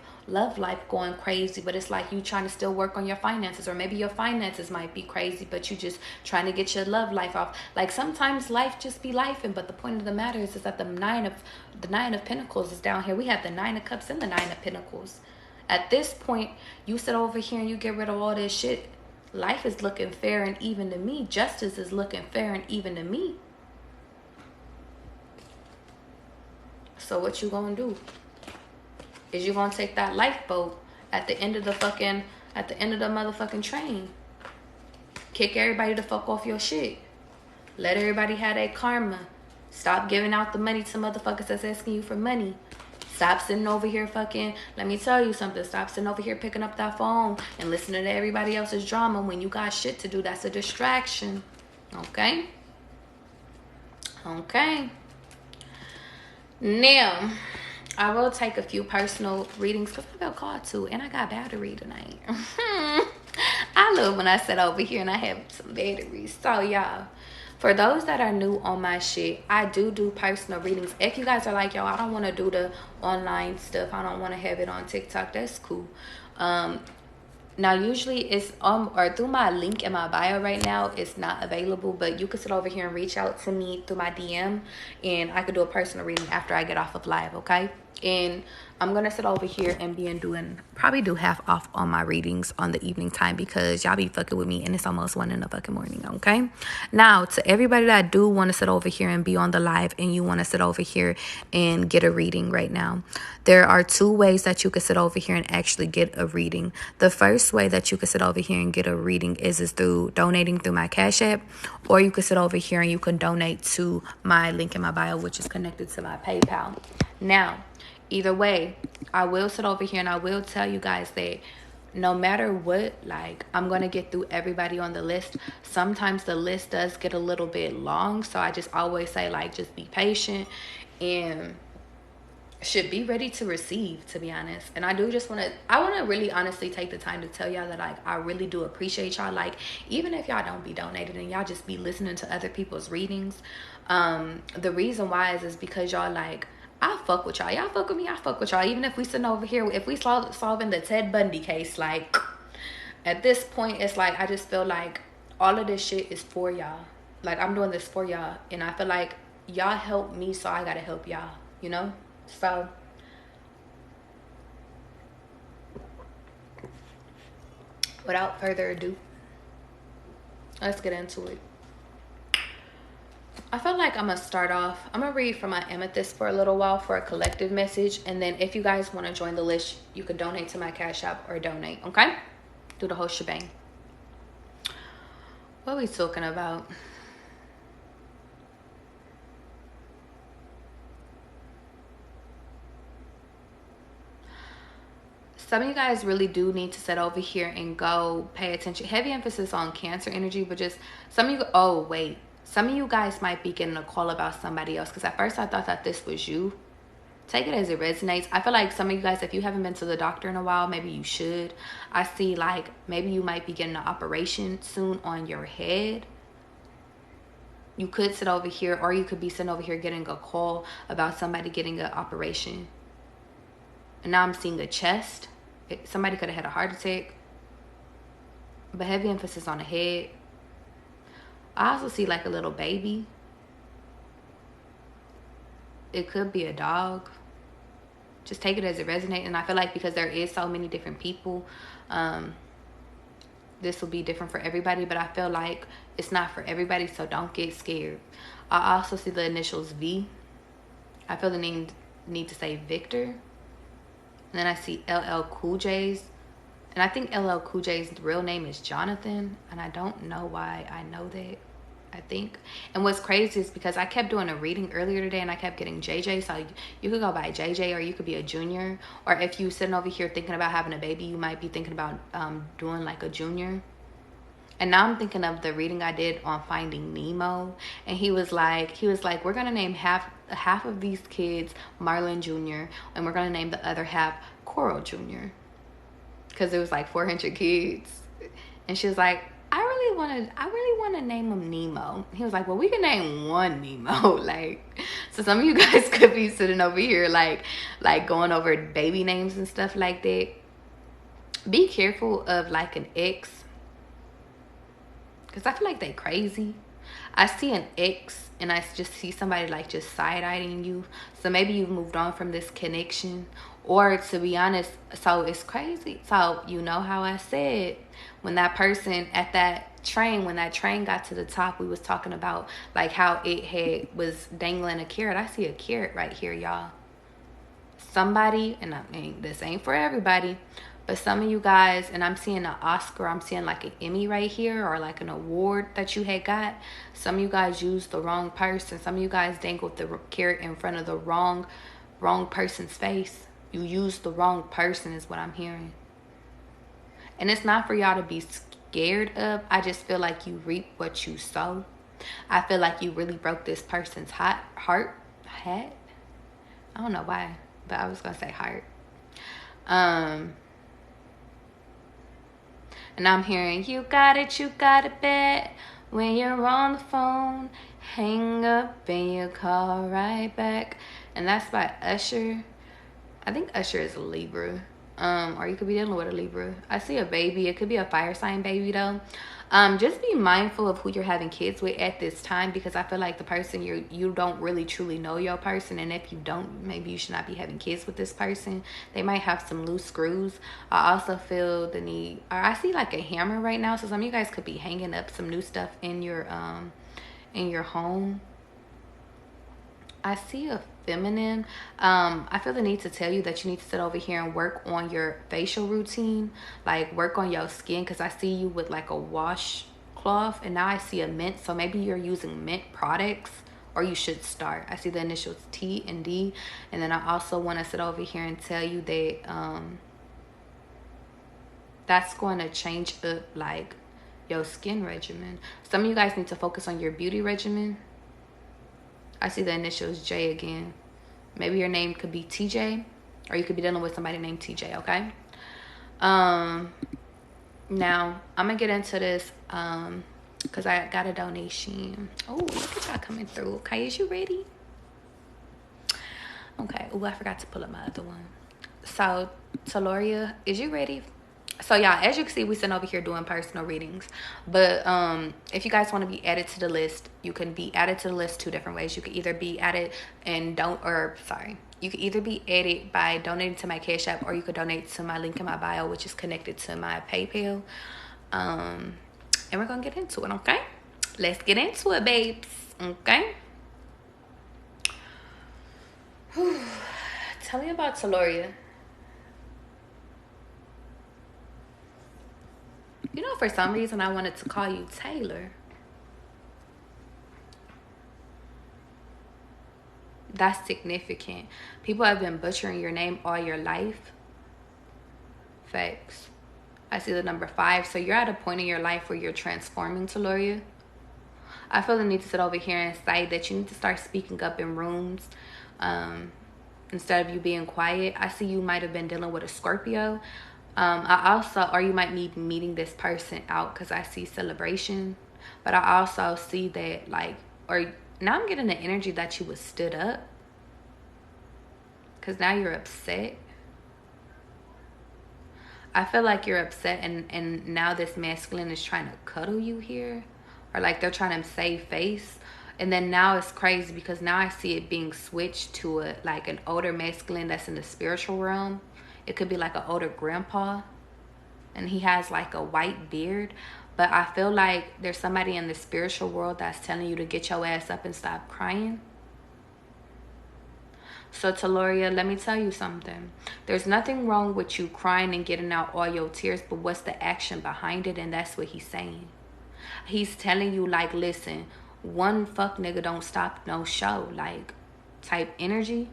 [SPEAKER 1] going crazy, but it's like you trying to still work on your finances. Or maybe your finances might be crazy, but you just trying to get your love life off. Like sometimes life just be lifing, but the point of the matter is that the nine of pentacles is down here. We have the 9 of cups and the 9 of pentacles. At this point, you sit over here and you get rid of all this shit. Life is looking fair and even to me. Justice is looking fair and even to me. So what you gonna do? Is you gonna take that lifeboat at the end of the motherfucking train? Kick everybody the fuck off your shit. Let everybody have their karma. Stop giving out the money to motherfuckers that's asking you for money. Stop sitting over here fucking, let me tell you something. Stop sitting over here picking up that phone and listening to everybody else's drama when you got shit to do. That's a distraction. Okay? Okay. Now, I will take a few personal readings because I felt called to, and I got battery tonight. I love when I sit over here and I have some batteries. So, y'all, for those that are new on my shit, I do personal readings. If you guys are like, yo, I don't want to do the online stuff, I don't want to have it on TikTok, that's cool. Now, usually it's or through my link in my bio right now, it's not available, but you can sit over here and reach out to me through my DM, and I could do a personal reading after I get off of live, okay? And I'm gonna sit over here and probably do half off on my readings on the evening time because y'all be fucking with me and it's almost 1 in the fucking morning, okay? Now, to everybody that do want to sit over here and be on the live and you want to sit over here and get a reading right now, there are 2 ways that you can sit over here and actually get a reading. The first way that you can sit over here and get a reading is through donating through my Cash App, or you can sit over here and you can donate to my link in my bio, which is connected to my PayPal. Now, either way, I will sit over here and I will tell you guys that no matter what, like, I'm going to get through everybody on the list. Sometimes the list does get a little bit long, so I just always say, like, just be patient and should be ready to receive, to be honest. And I do just want to really honestly take the time to tell y'all that, like, I really do appreciate y'all. Like, even if y'all don't be donated and y'all just be listening to other people's readings, the reason why is because y'all, like, I fuck with y'all. Y'all fuck with me, I fuck with y'all. Even if we sitting over here, if we solving the Ted Bundy case, like, at this point, it's like, I just feel like all of this shit is for y'all. Like, I'm doing this for y'all. And I feel like y'all help me, so I gotta help y'all, you know? So, without further ado, let's get into it. I feel like I'm going to start off. I'm going to read from my amethyst for a little while for a collective message. And then if you guys want to join the list, you can donate to my Cash App or donate, okay? Do the whole shebang. What are we talking about? Some of you guys really do need to sit over here and go pay attention. Heavy emphasis on Cancer energy, but just some of you, oh, wait. Some of you guys might be getting a call about somebody else, because at first I thought that this was you. Take it as it resonates. I feel like some of you guys, if you haven't been to the doctor in a while, maybe you should. I see, like, maybe you might be getting an operation soon on your head. You could sit over here, or you could be sitting over here getting a call about somebody getting an operation. And now I'm seeing a chest. Somebody could have had a heart attack. But heavy emphasis on the head. I also see, like, a little baby. It could be a dog. Just take it as it resonates. And I feel like because there is so many different people, this will be different for everybody. But I feel like it's not for everybody, so don't get scared. I also see the initials V. I feel the name need to say Victor. And then I see LL Cool J's. And I think LL Cool J's real name is Jonathan. And I don't know why I know that. I think. And what's crazy is because I kept doing a reading earlier today and I kept getting JJ. So you could go by JJ, or you could be a junior. Or if you sitting over here thinking about having a baby, you might be thinking about doing like a junior. And now I'm thinking of the reading I did on Finding Nemo. And he was like, we're going to name half of these kids Marlin Jr. And we're going to name the other half Coral Jr. Because it was like 400 kids. And she was like, I really want to name him Nemo. He was like, well, we can name one Nemo. Like, so some of you guys could be sitting over here like going over baby names and stuff like that. Be careful of like an ex, because I feel like they crazy. I see an ex and I just see somebody like just side-eyeing you. So maybe you've moved on from this connection. Or to be honest, so it's crazy. So you know how I said when that person at that train, when that train got to the top, we was talking about like how it was dangling a carrot. I see a carrot right here, y'all. Somebody, and I mean, this ain't for everybody, But some of you guys, and I'm seeing an Oscar, I'm seeing like an Emmy right here, or like an award that you had got. Some of you guys used the wrong person. Some of you guys dangled the carrot in front of the wrong person's face. You used the wrong person is what I'm hearing. And it's not for y'all to be scared of. I just feel like you reap what you sow. I feel like you really broke this person's heart. I don't know why, but I was gonna say heart. And I'm hearing, you got it bet. When you're on the phone, hang up and you call right back. And that's by Usher. I think Usher is a Libra. Or you could be dealing with a Libra. I see a baby. It could be a fire sign baby though. Just be mindful of who you're having kids with at this time, because I feel like the person you don't really truly know your person, and if you don't, maybe you should not be having kids with this person. They might have some loose screws. I also feel the need, or I see like a hammer right now, so some of you guys could be hanging up some new stuff in your home. I see a feminine. I feel the need to tell you that you need to sit over here and work on your facial routine, like work on your skin, because I see you with like a washcloth, and now I see a mint. So maybe you're using mint products, or you should start. I see the initials T and D. And then I also want to sit over here and tell you that that's going to change up like your skin regimen. Some of you guys need to focus on your beauty regimen. I see the initials J again. Maybe your name could be TJ, or you could be dealing with somebody named TJ, okay? Now, I'm going to get into this because I got a donation. Oh, look at y'all coming through. Okay, is you ready? Okay. Oh, I forgot to pull up my other one. So, Taloria, is you ready? So y'all, as you can see, we sitting over here doing personal readings. But if you guys want to be added to the list, you can be added to the list two different ways. You could either be added and you could either be added by donating to my Cash App, or you could donate to my link in my bio, which is connected to my PayPal. And we're gonna get into it, okay? Let's get into it, babes. Okay. Whew. Tell me about Taloria. You know, for some reason, I wanted to call you Taylor. That's significant. People have been butchering your name all your life. Facts. I see the number 5. So you're at a point in your life where you're transforming, Taloria. I feel the need to sit over here and say that you need to start speaking up in rooms instead of you being quiet. I see you might have been dealing with a Scorpio. or you might be meeting this person out, because I see celebration. But I also see that, like, or now I'm getting the energy that you was stood up, because now you're upset. I feel like you're upset, and now this masculine is trying to cuddle you here, or like they're trying to save face. And then now it's crazy, because now I see it being switched to like an older masculine that's in the spiritual realm. It could be like an older grandpa, and he has like a white beard. But I feel like there's somebody in the spiritual world that's telling you to get your ass up and stop crying. So Taloria, let me tell you something. There's nothing wrong with you crying and getting out all your tears, but what's the action behind it? And that's what he's saying. He's telling you, like, listen, one fuck nigga don't stop no show, like, type energy.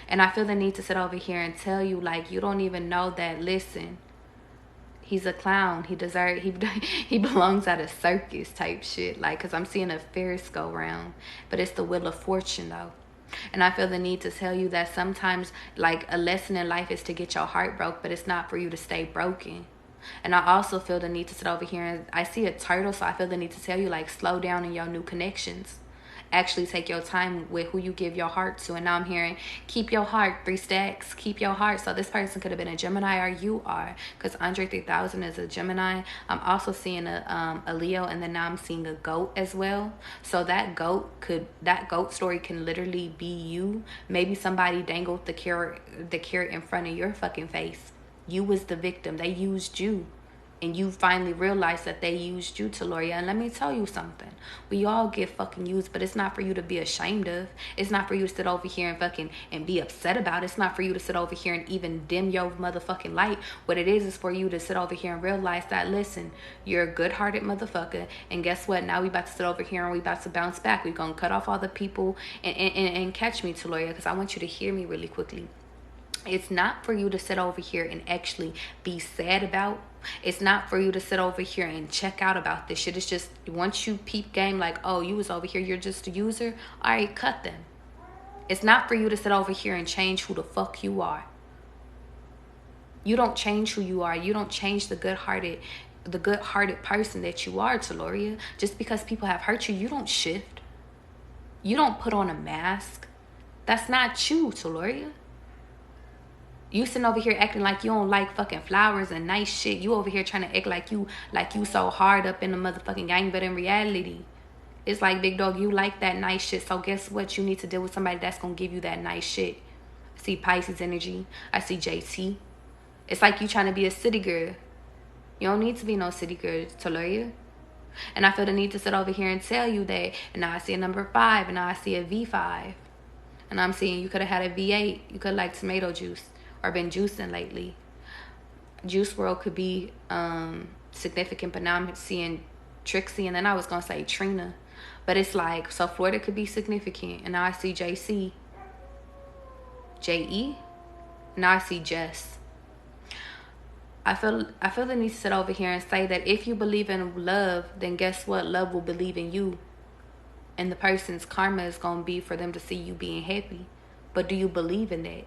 [SPEAKER 1] And I feel the need to sit over here and tell you, like, you don't even know that, listen, he's a clown. He belongs at a circus type shit. Like, because I'm seeing a Ferris go round. But it's the Wheel of Fortune, though. And I feel the need to tell you that sometimes, like, a lesson in life is to get your heart broke, but it's not for you to stay broken. And I also feel the need to sit over here, and I see a turtle, so I feel the need to tell you, like, slow down in your new connections. Actually take your time with who you give your heart to. And now I'm hearing, keep your heart, 3 stacks, keep your heart. So this person could have been a Gemini, or you are, because Andre 3000 is a Gemini. I'm also seeing a Leo, and then now I'm seeing a goat as well. So that goat story can literally be you. Maybe somebody dangled the carrot in front of your fucking face. You was the victim. They used you. and you finally realize that they used you, Taloria. And let me tell you something. We all get fucking used, but it's not for you to be ashamed of. It's not for you to sit over here and fucking and be upset about. It's not for you to sit over here and even dim your motherfucking light. What it is for you to sit over here and realize that, listen, you're a good-hearted motherfucker. And guess what? Now we about to sit over here and we about to bounce back. We're going to cut off all the people and catch me, Taloria, because I want you to hear me really quickly. It's not for you to sit over here and actually be sad about. It's not for you to sit over here and check out about this shit. It's just once you peep game like, oh, you was over here, you're just a user. All right, cut them. It's not for you to sit over here and change who the fuck you are. You don't change who you are. You don't change the good-hearted person that you are, Taloria. Just because people have hurt you, you don't shift. You don't put on a mask. That's not you, Taloria. You sitting over here acting like you don't like fucking flowers and nice shit. You over here trying to act like you so hard up in the motherfucking gang, but in reality, it's like, big dog, you like that nice shit. So guess what? You need to deal with somebody that's gonna give you that nice shit. I see Pisces energy. I see JT. It's like you trying to be a city girl. You don't need to be no city girl, Taloria. And I feel the need to sit over here and tell you that. And now I see a number 5, and now I see a V5. And I'm seeing you could have had a V8. You could have liked tomato juice. Or been juicing lately. Juice world could be significant, but now I'm seeing Trixie, and then I was gonna say Trina, but it's like, so Florida could be significant, and now I see JC, JE, now I see Jess. I feel the need to sit over here and say that if you believe in love, then guess what? Love will believe in you, and the person's karma is gonna be for them to see you being happy. But do you believe in that?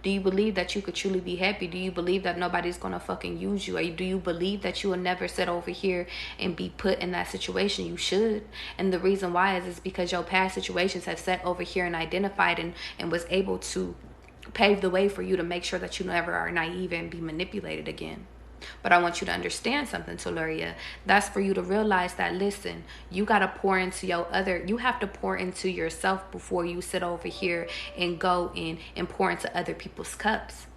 [SPEAKER 1] Do you believe that you could truly be happy? Do you believe that nobody's going to fucking use you? Or do you believe that you will never sit over here and be put in that situation? You should. And the reason why is because your past situations have sat over here and identified and was able to pave the way for you to make sure that you never are naive and be manipulated again. But I want you to understand something, Taloria. That's for you to realize that, listen, you got to pour into you have to pour into yourself before you sit over here and go in and pour into other people's cups.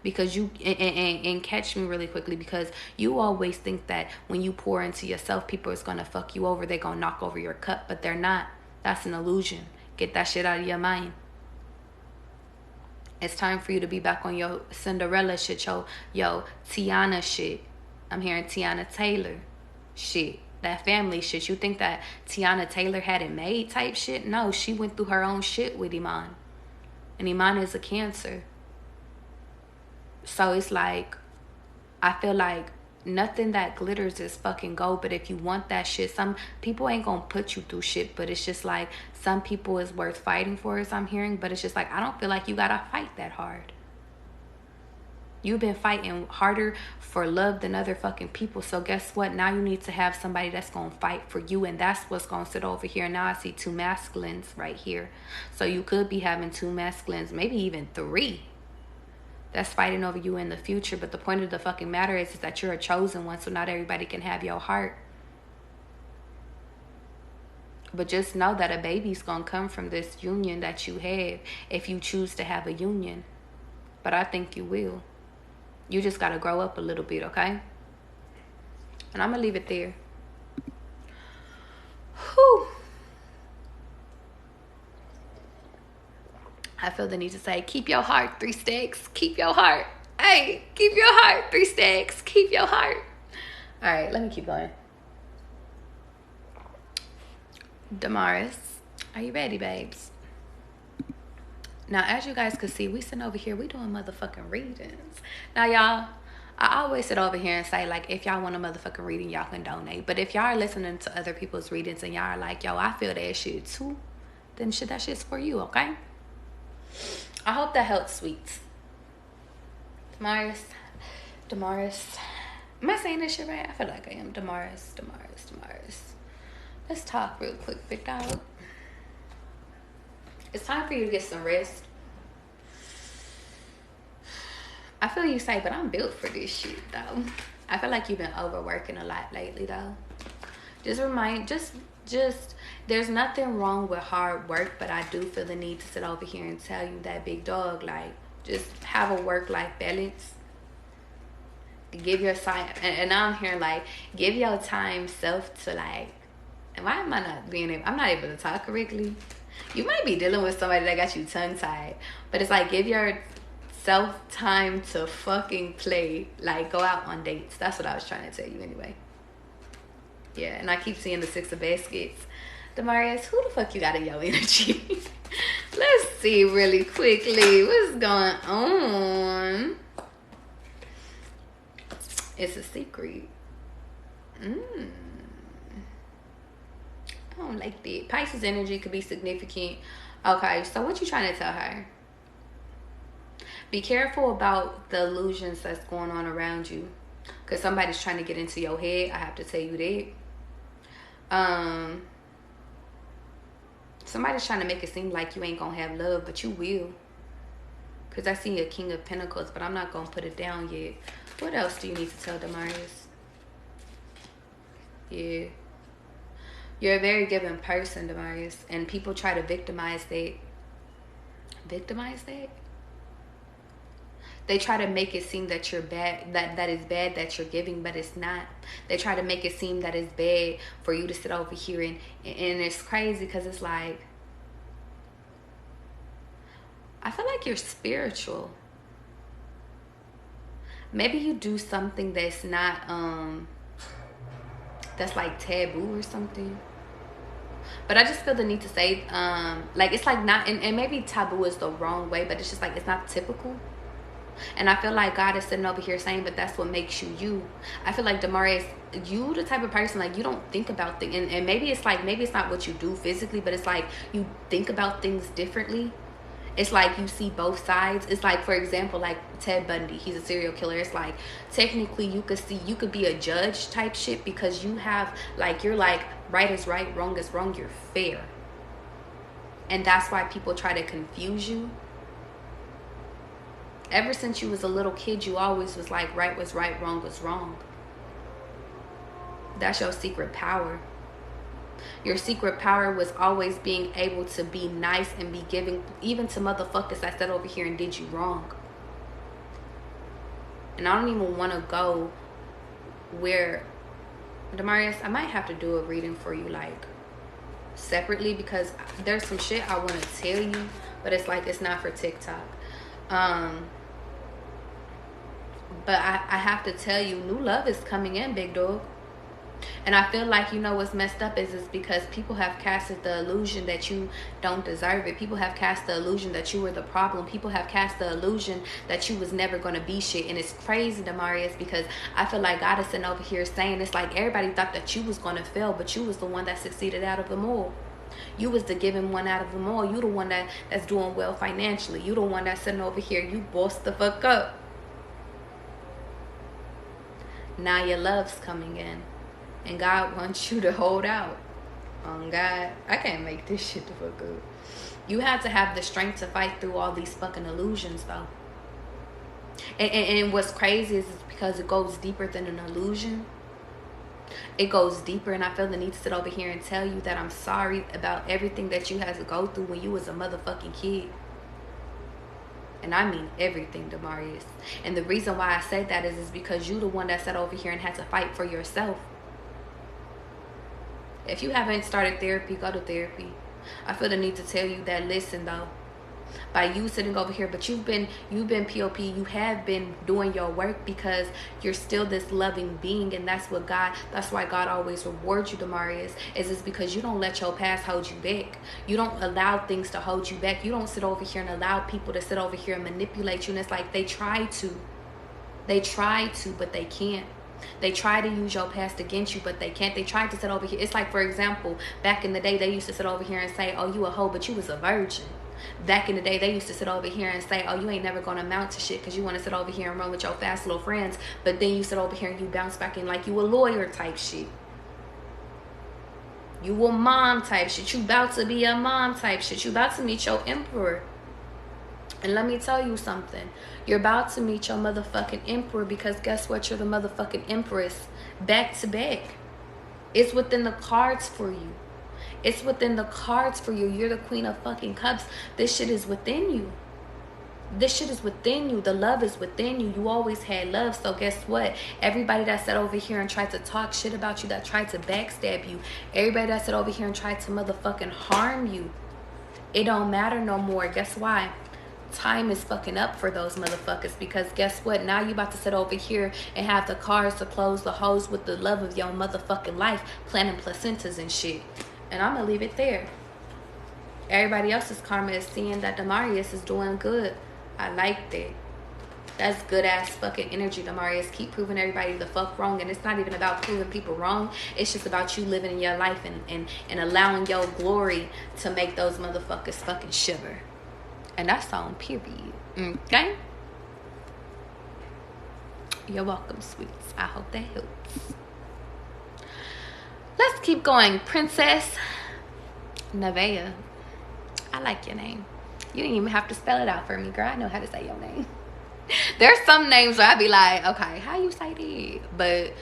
[SPEAKER 1] Because you, and catch me really quickly, because you always think that when you pour into yourself, people is going to fuck you over. They're going to knock over your cup, but they're not. That's an illusion. Get that shit out of your mind. It's time for you to be back on your Cinderella shit, yo Tiana shit. I'm hearing Tiana Taylor shit. That family shit. You think that Tiana Taylor had it made type shit? No, she went through her own shit with Iman. And Iman is a Cancer. So it's like, I feel like nothing that glitters is fucking gold. But if you want that shit, some people ain't gonna put you through shit. But it's just like, some people is worth fighting for, as I'm hearing. But it's just like, I don't feel like you gotta fight that hard. You've been fighting harder for love than other fucking people. So guess what? Now you need to have somebody that's gonna fight for you. And that's what's gonna sit over here. Now I see 2 masculines right here. So you could be having 2 masculines, maybe even 3. That's fighting over you in the future. But the point of the fucking matter is that you're a chosen one. So not everybody can have your heart. But just know that a baby's going to come from this union that you have, if you choose to have a union. But I think you will. You just got to grow up a little bit, okay? And I'm going to leave it there. Whew. I feel the need to say, keep your heart, 3 stacks. Keep your heart. Hey, keep your heart, 3 stacks. Keep your heart. All right, let me keep going. Damaris, are you ready, babes? Now, as you guys can see, we sitting over here, we doing motherfucking readings. Now, y'all, I always sit over here and say, like, if y'all want a motherfucking reading, y'all can donate. But if y'all are listening to other people's readings and y'all are like, yo, I feel that shit too, then shit, that shit's for you, okay? I hope that helps, sweets. Damaris. Am I saying this shit right? I feel like I am. Damaris. Let's talk real quick, big dog. It's time for you to get some rest. I feel you say, but I'm built for this shit, though. I feel like you've been overworking a lot lately, though. Just there's nothing wrong with hard work, but I do feel the need to sit over here and tell you that, big dog, like, just have a work-life balance. Give your time, and now I'm hearing like, give your time self to like, and why am I not being able, I'm not able to talk correctly. You might be dealing with somebody that got you tongue tied, but it's like, give yourself time to fucking play, like go out on dates. That's what I was trying to tell you anyway. Yeah, and I keep seeing the 6 of baskets. Demarius, who the fuck you got in your energy? Let's see really quickly what's going on. It's a secret. I don't like that. Pisces energy could be significant. Okay, so what you trying to tell her? Be careful about the illusions that's going on around you, because somebody's trying to get into your head. I have to tell you that. Somebody's trying to make it seem like you ain't gonna have love, but you will. Because I see a King of Pentacles, but I'm not gonna put it down yet. What else do you need to tell Demarius? Yeah. You're a very giving person, Demarius. And people try to victimize that. Victimize that? They try to make it seem that you're bad, that is bad that you're giving, but it's not. They try to make it seem that it's bad for you to sit over here, and it's crazy because it's like, I feel like you're spiritual. Maybe you do something that's not, that's like taboo or something. But I just feel the need to say, like, it's like not, and maybe taboo is the wrong way, but it's just like, it's not typical. And I feel like God is sitting over here saying, but that's what makes you you. I feel like Demarius, you the type of person, like, you don't think about things, and maybe it's like, maybe it's not what you do physically, but it's like you think about things differently. It's like you see both sides. It's like, for example, like Ted Bundy, he's a serial killer. It's like, technically you could be a judge type shit, because you have, like, you're like, right is right, wrong is wrong, you're fair. And that's why people try to confuse you. Ever since you was a little kid, you always was like, right was right, wrong was wrong. That's your secret power. Your secret power was always being able to be nice and be giving, even to motherfuckers that sat over here and did you wrong. And I don't even want to go where, Demarius, I might have to do a reading for you, like, separately, because there's some shit I want to tell you, but it's like, it's not for TikTok. But I have to tell you, new love is coming in, big dog. And I feel like, you know, what's messed up is because people have casted the illusion that you don't deserve it. People have cast the illusion that you were the problem. People have cast the illusion that you was never going to be shit. And it's crazy, Demarius, because I feel like God is sitting over here saying, it's like everybody thought that you was going to fail, but you was the one that succeeded out of them all. You was the giving one out of them all. You the one that's doing well financially. You the one that's sitting over here. You bossed the fuck up. Now your love's coming in. And God wants you to hold out. God, I can't make this shit the fuck up. You have to have the strength to fight through all these fucking illusions, though. And what's crazy is because it goes deeper than an illusion. It goes deeper, and I feel the need to sit over here and tell you that I'm sorry about everything that you had to go through when you was a motherfucking kid. And I mean everything, Demarius. And the reason why I said that is because you the one that sat over here and had to fight for yourself. If you haven't started therapy, go to therapy. I feel the need to tell you that, listen, though, by you sitting over here, but you've been POP, you have been doing your work, because you're still this loving being, and that's why God always rewards you, Demarius, is because you don't let your past hold you back. You don't allow things to hold you back. You don't sit over here and allow people to sit over here and manipulate you. And it's like they try to, but they can't. They try to use your past against you, but they can't. They tried to sit over here. It's like, for example, back in the day, they used to sit over here and say, oh, you a hoe, but you was a virgin. Back in the day, they used to sit over here and say, oh, you ain't never going to amount to shit because you want to sit over here and run with your fast little friends. But then you sit over here and you bounce back in like you a lawyer type shit. You a mom type shit. You about to be a mom type shit. You about to meet your emperor. And let me tell you something. You're about to meet your motherfucking emperor, because guess what? You're the motherfucking empress back to back. It's within the cards for you. It's within the cards for you. You're the queen of fucking cups. This shit is within you. This shit is within you. The love is within you. You always had love. So guess what? Everybody that sat over here and tried to talk shit about you, that tried to backstab you, everybody that sat over here and tried to motherfucking harm you, it don't matter no more. Guess why? Time is fucking up for those motherfuckers, because guess what? Now you about to sit over here and have the cars, the clothes, the hoes with the love of your motherfucking life, planning placentas and shit. And I'm gonna leave it there. Everybody else's karma is seeing that Demarius is doing good. I like that. That's good ass fucking energy, Demarius. Keep proving everybody the fuck wrong. And it's not even about proving people wrong. It's just about you living in your life and allowing your glory to make those motherfuckers fucking shiver. And that's on period. Okay? You're welcome, sweets. I hope that helps. Let's keep going. Princess Nevaeh. I like your name. You didn't even have to spell it out for me, girl. I know how to say your name. There's some names where I be like, okay, how you say that? But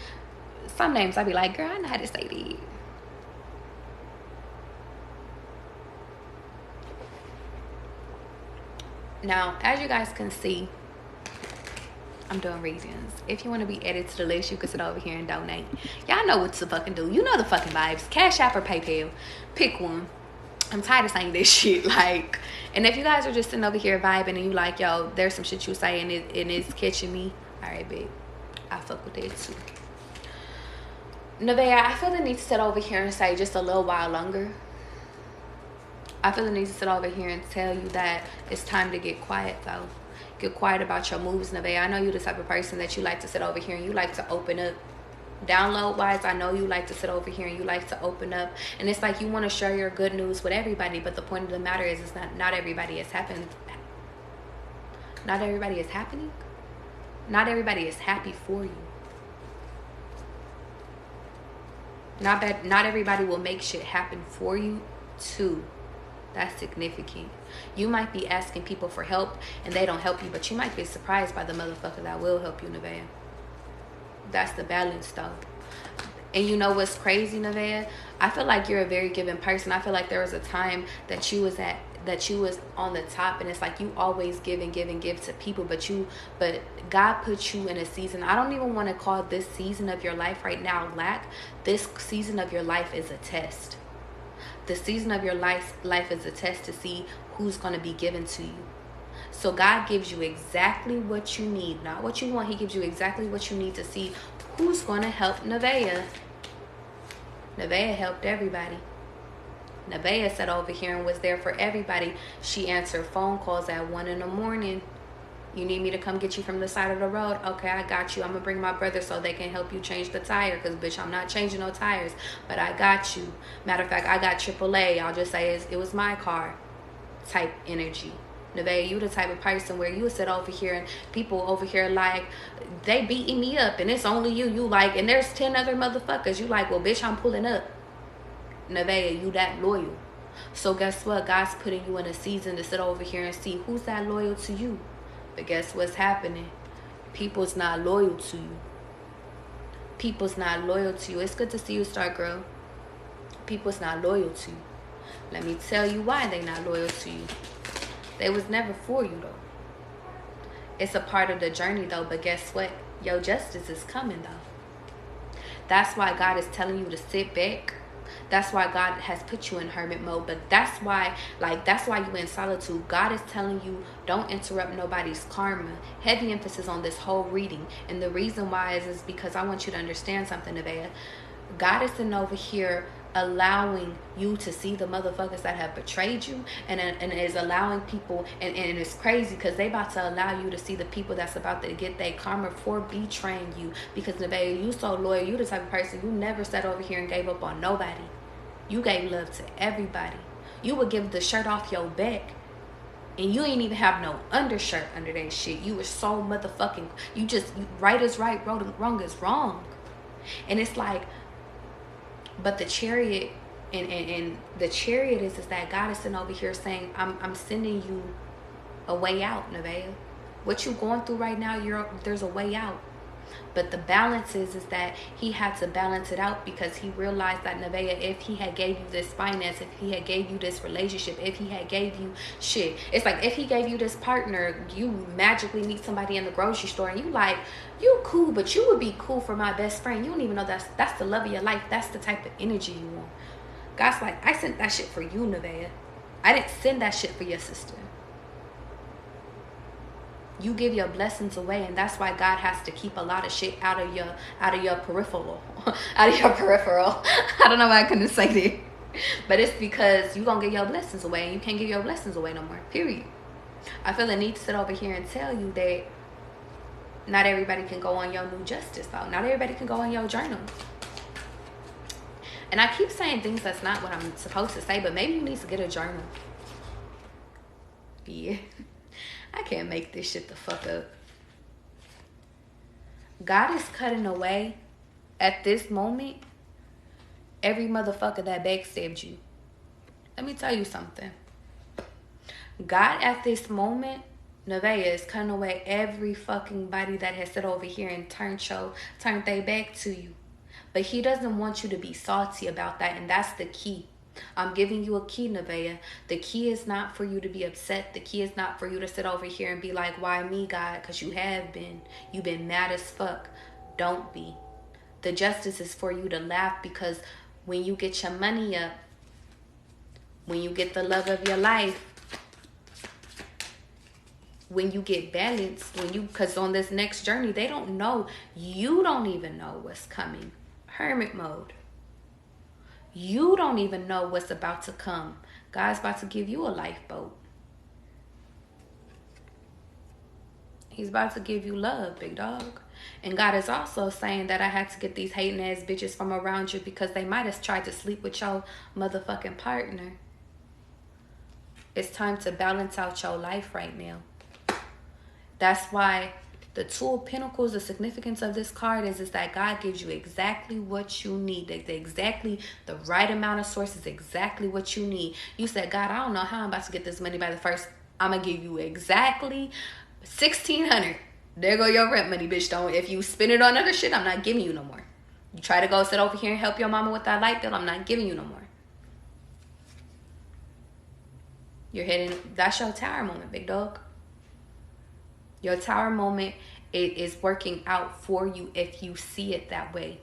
[SPEAKER 1] some names I be like, girl, I know how to say that. Now, as you guys can see, I'm doing readings. If you want to be added to the list, you can sit over here and donate. Y'all know what to fucking do. You know the fucking vibes. Cash App or PayPal. Pick one. I'm tired of saying this shit. Like, and if you guys are just sitting over here vibing and you like, yo, there's some shit you say and it's catching me. All right, babe. I fuck with that too. Nevaeh, I feel the need to sit over here and say just a little while longer. I feel the need to sit over here and tell you that it's time to get quiet, though. Get quiet about your moves, Nevaeh. I know you're the type of person that you like to sit over here and you like to open up. Download-wise, I know you like to sit over here and you like to open up. And it's like you want to share your good news with everybody. But the point of the matter is not everybody is happening. Not everybody is happening. Not everybody is happy for you. Not everybody will make shit happen for you, too. That's significant. You might be asking people for help and they don't help you, but you might be surprised by the motherfucker that will help you, Nevaeh. That's the balance, though. And you know what's crazy, Nevaeh? I feel like you're a very giving person. I feel like there was a time that you was on the top, and it's like you always give and give and give to people, but God put you in a season. I don't even want to call this season of your life right now lack. This season of your life is a test. The season of your life is a test to see who's going to be given to you. So God gives you exactly what you need, not what you want. He gives you exactly what you need to see who's going to help Nevaeh. Nevaeh helped everybody. Nevaeh sat over here and was there for everybody. She answered phone calls at 1 in the morning. You need me to come get you from the side of the road? Okay, I got you. I'm going to bring my brother so they can help you change the tire. Because, bitch, I'm not changing no tires. But I got you. Matter of fact, I got AAA. I'll just say it was my car type energy. Nevaeh, you the type of person where you sit over here and people over here like, they beating me up. And it's only you. You like, and there's 10 other motherfuckers. You like, well, bitch, I'm pulling up. Nevaeh, you that loyal. So guess what? God's putting you in a season to sit over here and see who's that loyal to you. But guess what's happening? People's not loyal to you. People's not loyal to you. It's good to see you, Star Girl. People's not loyal to you. Let me tell you why they not loyal to you. They was never for you, though. It's a part of the journey, though. But guess what? Your justice is coming, though. That's why God is telling you to sit back. That's why God has put you in hermit mode. But that's why you're in solitude. God is telling you, don't interrupt nobody's karma. Heavy emphasis on this whole reading. And the reason why is because I want you to understand something, Nevaeh. God is sitting over here allowing you to see the motherfuckers that have betrayed you, and is allowing people, and it's crazy because they about to allow you to see the people that's about to get their karma for betraying you. Because Nevaeh, you so loyal. You the type of person you never sat over here and gave up on nobody. You gave love to everybody. You would give the shirt off your back and you ain't even have no undershirt under that shit. You were so motherfucking, right is right, wrong is wrong. And it's like, but the chariot, and the chariot is that God is sitting over here saying, I'm sending you a way out, Nevaeh. What you going through right now, there's a way out. But the balance is that he had to balance it out, because he realized that, Nevaeh, if he had gave you this finance, if he had gave you this relationship, if he had gave you shit, it's like if he gave you this partner, you magically meet somebody in the grocery store and you like, you cool, but you would be cool for my best friend. You don't even know that's the love of your life. That's the type of energy you want. God's like, I sent that shit for you, Nevaeh. I didn't send that shit for your sister. You give your blessings away, and that's why God has to keep a lot of shit out of your peripheral. Out of your peripheral. I don't know why I couldn't say that. But it's because you gonna give your blessings away, and you can't give your blessings away no more. Period. I feel the need to sit over here and tell you that not everybody can go on your new justice, though. Not everybody can go on your journal. And I keep saying things that's not what I'm supposed to say, but maybe you need to get a journal. Yeah. I can't make this shit the fuck up. God is cutting away at this moment every motherfucker that backstabbed you. Let me tell you something. God at this moment, Nevaeh, is cutting away every fucking body that has sit over here and turned their back to you. But he doesn't want you to be salty about that, and that's the key. I'm giving you a key, Nevaeh. The key is not for you to be upset. The key is not for you to sit over here and be like, why me, God? Because you have been. You've been mad as fuck. Don't be. The justice is for you to laugh, because when you get your money up, when you get the love of your life, when you get balanced, because on this next journey, they don't know. You don't even know what's coming. Hermit mode. You don't even know what's about to come. God's about to give you a lifeboat. He's about to give you love, big dog. And God is also saying that I had to get these hating ass bitches from around you, because they might have tried to sleep with your motherfucking partner. It's time to balance out your life right now. That's why the Two of Pentacles, the significance of this card is that God gives you exactly what you need. Exactly the right amount of sources, exactly what you need. You said, God, I don't know how I'm about to get this money by the first. I'm going to give you exactly $1,600. There go your rent money, bitch. Don't. If you spend it on other shit, I'm not giving you no more. You try to go sit over here and help your mama with that light bill, I'm not giving you no more. You're hitting, that's your tower moment, big dog. Your tower moment, it is working out for you if you see it that way.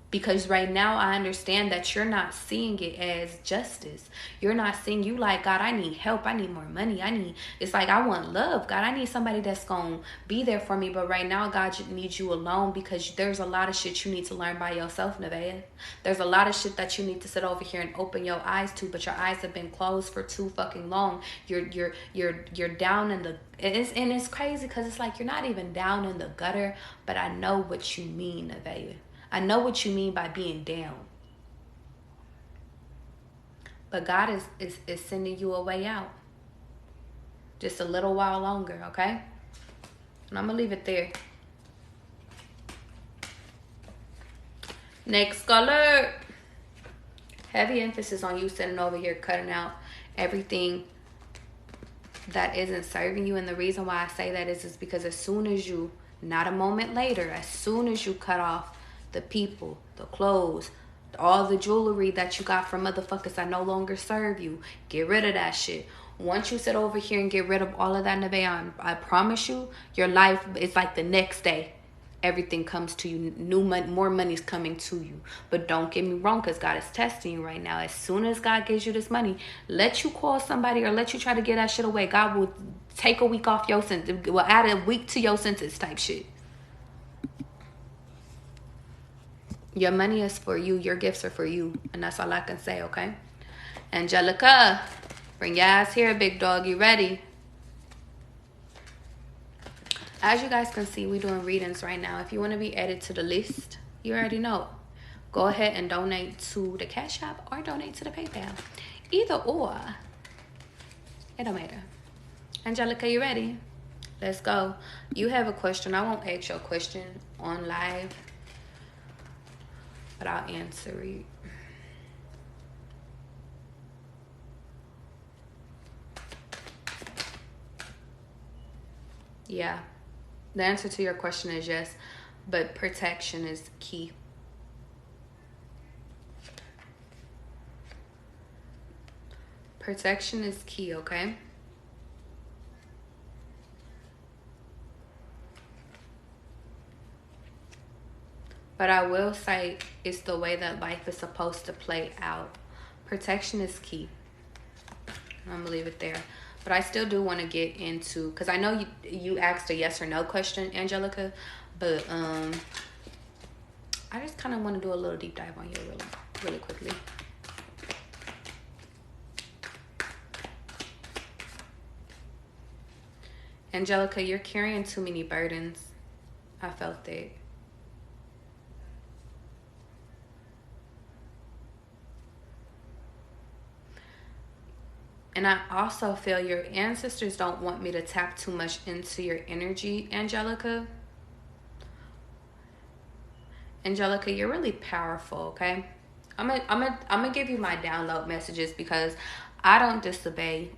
[SPEAKER 1] Because right now I understand that you're not seeing it as justice. You're not seeing, you like, God, I need help. I need more money. It's like, I want love. God, I need somebody that's going to be there for me. But right now, God needs you alone, because there's a lot of shit you need to learn by yourself, Nevaeh. There's a lot of shit that you need to sit over here and open your eyes to, but your eyes have been closed for too fucking long. You're down in the, and it's crazy, because it's like you're not even down in the gutter, but I know what you mean, Nevaeh. I know what you mean by being down. But God is sending you a way out. Just a little while longer, okay? And I'm going to leave it there. Next color. Heavy emphasis on you sitting over here cutting out everything that isn't serving you. And the reason why I say that is because as soon as you, not a moment later, as soon as you cut off the people, the clothes, all the jewelry that you got from motherfuckers that no longer serve you, get rid of that shit. Once you sit over here and get rid of all of that, Nevaeh, I promise you, your life is like the next day. Everything comes to you. New money, more money's coming to you. But don't get me wrong, because God is testing you right now. As soon as God gives you this money, let you call somebody or let you try to get that shit away. God will take a week off your sentence. Will add a week to your sentence type shit. Your money is for you. Your gifts are for you. And that's all I can say, okay? Angelica, bring your ass here, big dog. You ready? As you guys can see, we're doing readings right now. If you want to be added to the list, you already know. Go ahead and donate to the Cash App or donate to the PayPal. Either or. It don't matter. Angelica, you ready? Let's go. You have a question. I won't ask your question on live, but I'll answer it. Yeah. The answer to your question is yes. but protection is key. Protection is key, okay? But I will say it's the way that life is supposed to play out. Protection is key. I'm going to leave it there. But I still do want to get into, because I know you asked a yes or no question, Angelica. But I just kind of want to do a little deep dive on you really quickly. Angelica, you're carrying too many burdens. I felt it. And I also feel your ancestors don't want me to tap too much into your energy, Angelica. Angelica, you're really powerful, okay? I'm gonna give you my download messages because I don't disobey.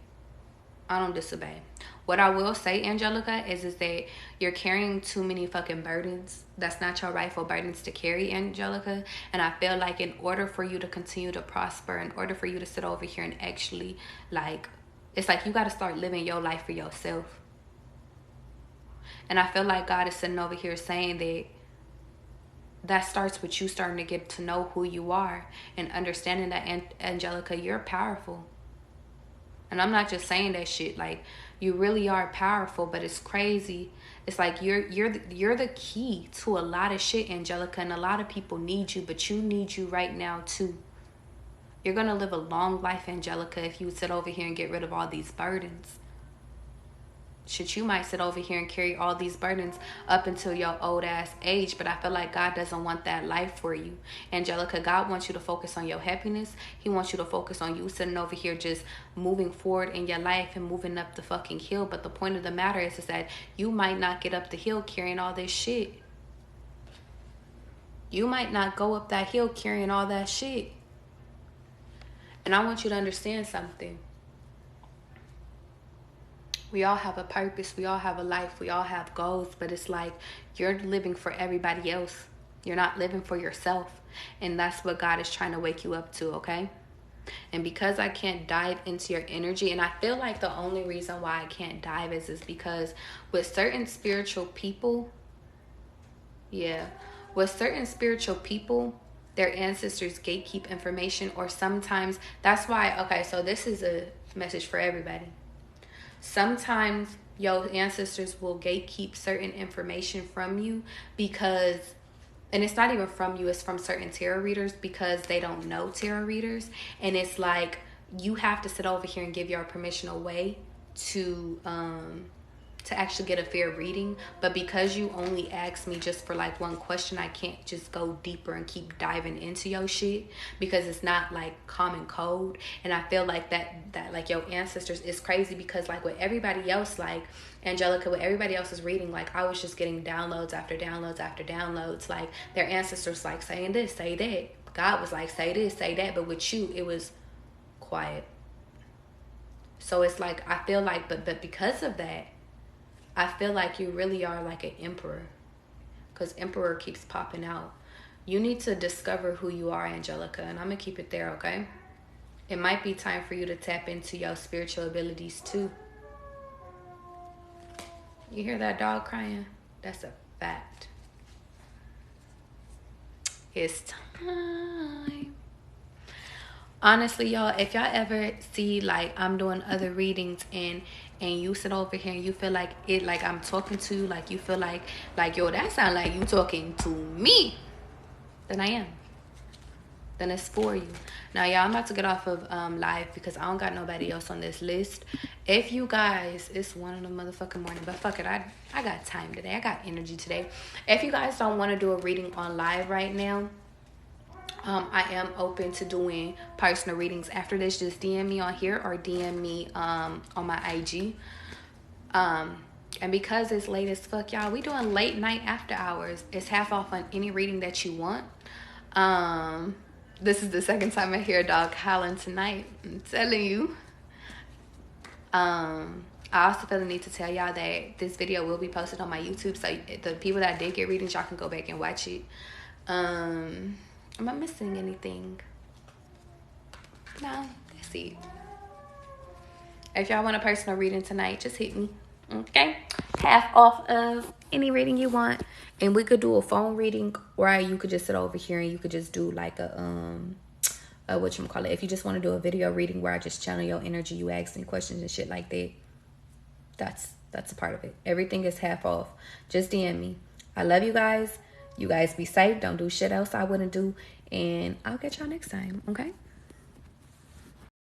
[SPEAKER 1] What I will say, Angelica, is that you're carrying too many fucking burdens. That's not your rightful burdens to carry, Angelica. And I feel like in order for you to continue to prosper, in order for you to sit over here and actually, like, it's like you got to start living your life for yourself. And I feel like God is sitting over here saying that starts with you starting to get to know who you are and understanding that, Angelica, you're powerful. And I'm not just saying that shit. Like, you really are powerful, but it's crazy. It's like you're the key to a lot of shit, Angelica, and a lot of people need you, but you need you right now too. You're gonna live a long life, Angelica, if you sit over here and get rid of all these burdens. Shit, you might sit over here and carry all these burdens up until your old ass age, but I feel like God doesn't want that life for you. Angelica, God wants you to focus on your happiness. He wants you to focus on you sitting over here just moving forward in your life and moving up the fucking hill. But the point of the matter is that you might not get up the hill carrying all this shit. You might not go up that hill carrying all that shit. And I want you to understand something. We all have a purpose. We all have a life. We all have goals. But it's like you're living for everybody else. You're not living for yourself. And that's what God is trying to wake you up to, okay? And because I can't dive into your energy, and I feel like the only reason why I can't dive is because with certain spiritual people, with certain spiritual people, their ancestors gatekeep information, or sometimes that's why, okay, so this is a message for everybody. Sometimes your ancestors will gatekeep certain information from you because, and it's not even from you, it's from certain tarot readers because they don't know tarot readers. And it's like you have to sit over here and give your permission away to actually get a fair reading. But because you only asked me just for like one question, I can't just go deeper and keep diving into your shit because it's not like common code. And I feel like that like your ancestors is crazy because like with everybody else, like Angelica, with everybody else's reading, like I was just getting downloads after downloads after downloads, like their ancestors like saying this, say that. God was like, say this, say that. But with you, it was quiet. So it's like, I feel like, but because of that, I feel like you really are like an emperor because emperor keeps popping out. You need to discover who you are, Angelica, and I'm going to keep it there, okay? It might be time for you to tap into your spiritual abilities too. You hear that dog crying? That's a fact. It's time. Honestly, y'all, if y'all ever see like I'm doing other readings and you sit over here and you feel like it, like I'm talking to you, like you feel like yo, that sound like you talking to me, then I am. Then it's for you. Now, y'all, I'm about to get off of live because I don't got nobody else on this list. If you guys, it's 1 in the motherfucking morning, but fuck it, I got time today. I got energy today. If you guys don't want to do a reading on live right now, I am open to doing personal readings after this. Just DM me on here or DM me on my IG. And because it's late as fuck, y'all, we doing late night after hours. It's half off on any reading that you want. This is the second time I hear a dog howling tonight. I'm telling you. I also feel the need to tell y'all that this video will be posted on my YouTube, so the people that did get readings, y'all can go back and watch it. Am I missing anything? No, that's it. If y'all want a personal reading tonight, just hit me. Okay? Half off of any reading you want. And we could do a phone reading, or you could just sit over here and you could just do like a whatchamacallit. If you just want to do a video reading where I just channel your energy, you ask me questions and shit like that, that's a part of it. Everything is half off. Just DM me. I love you guys. You guys be safe. Don't do shit else I wouldn't do. And I'll catch y'all next time. Okay?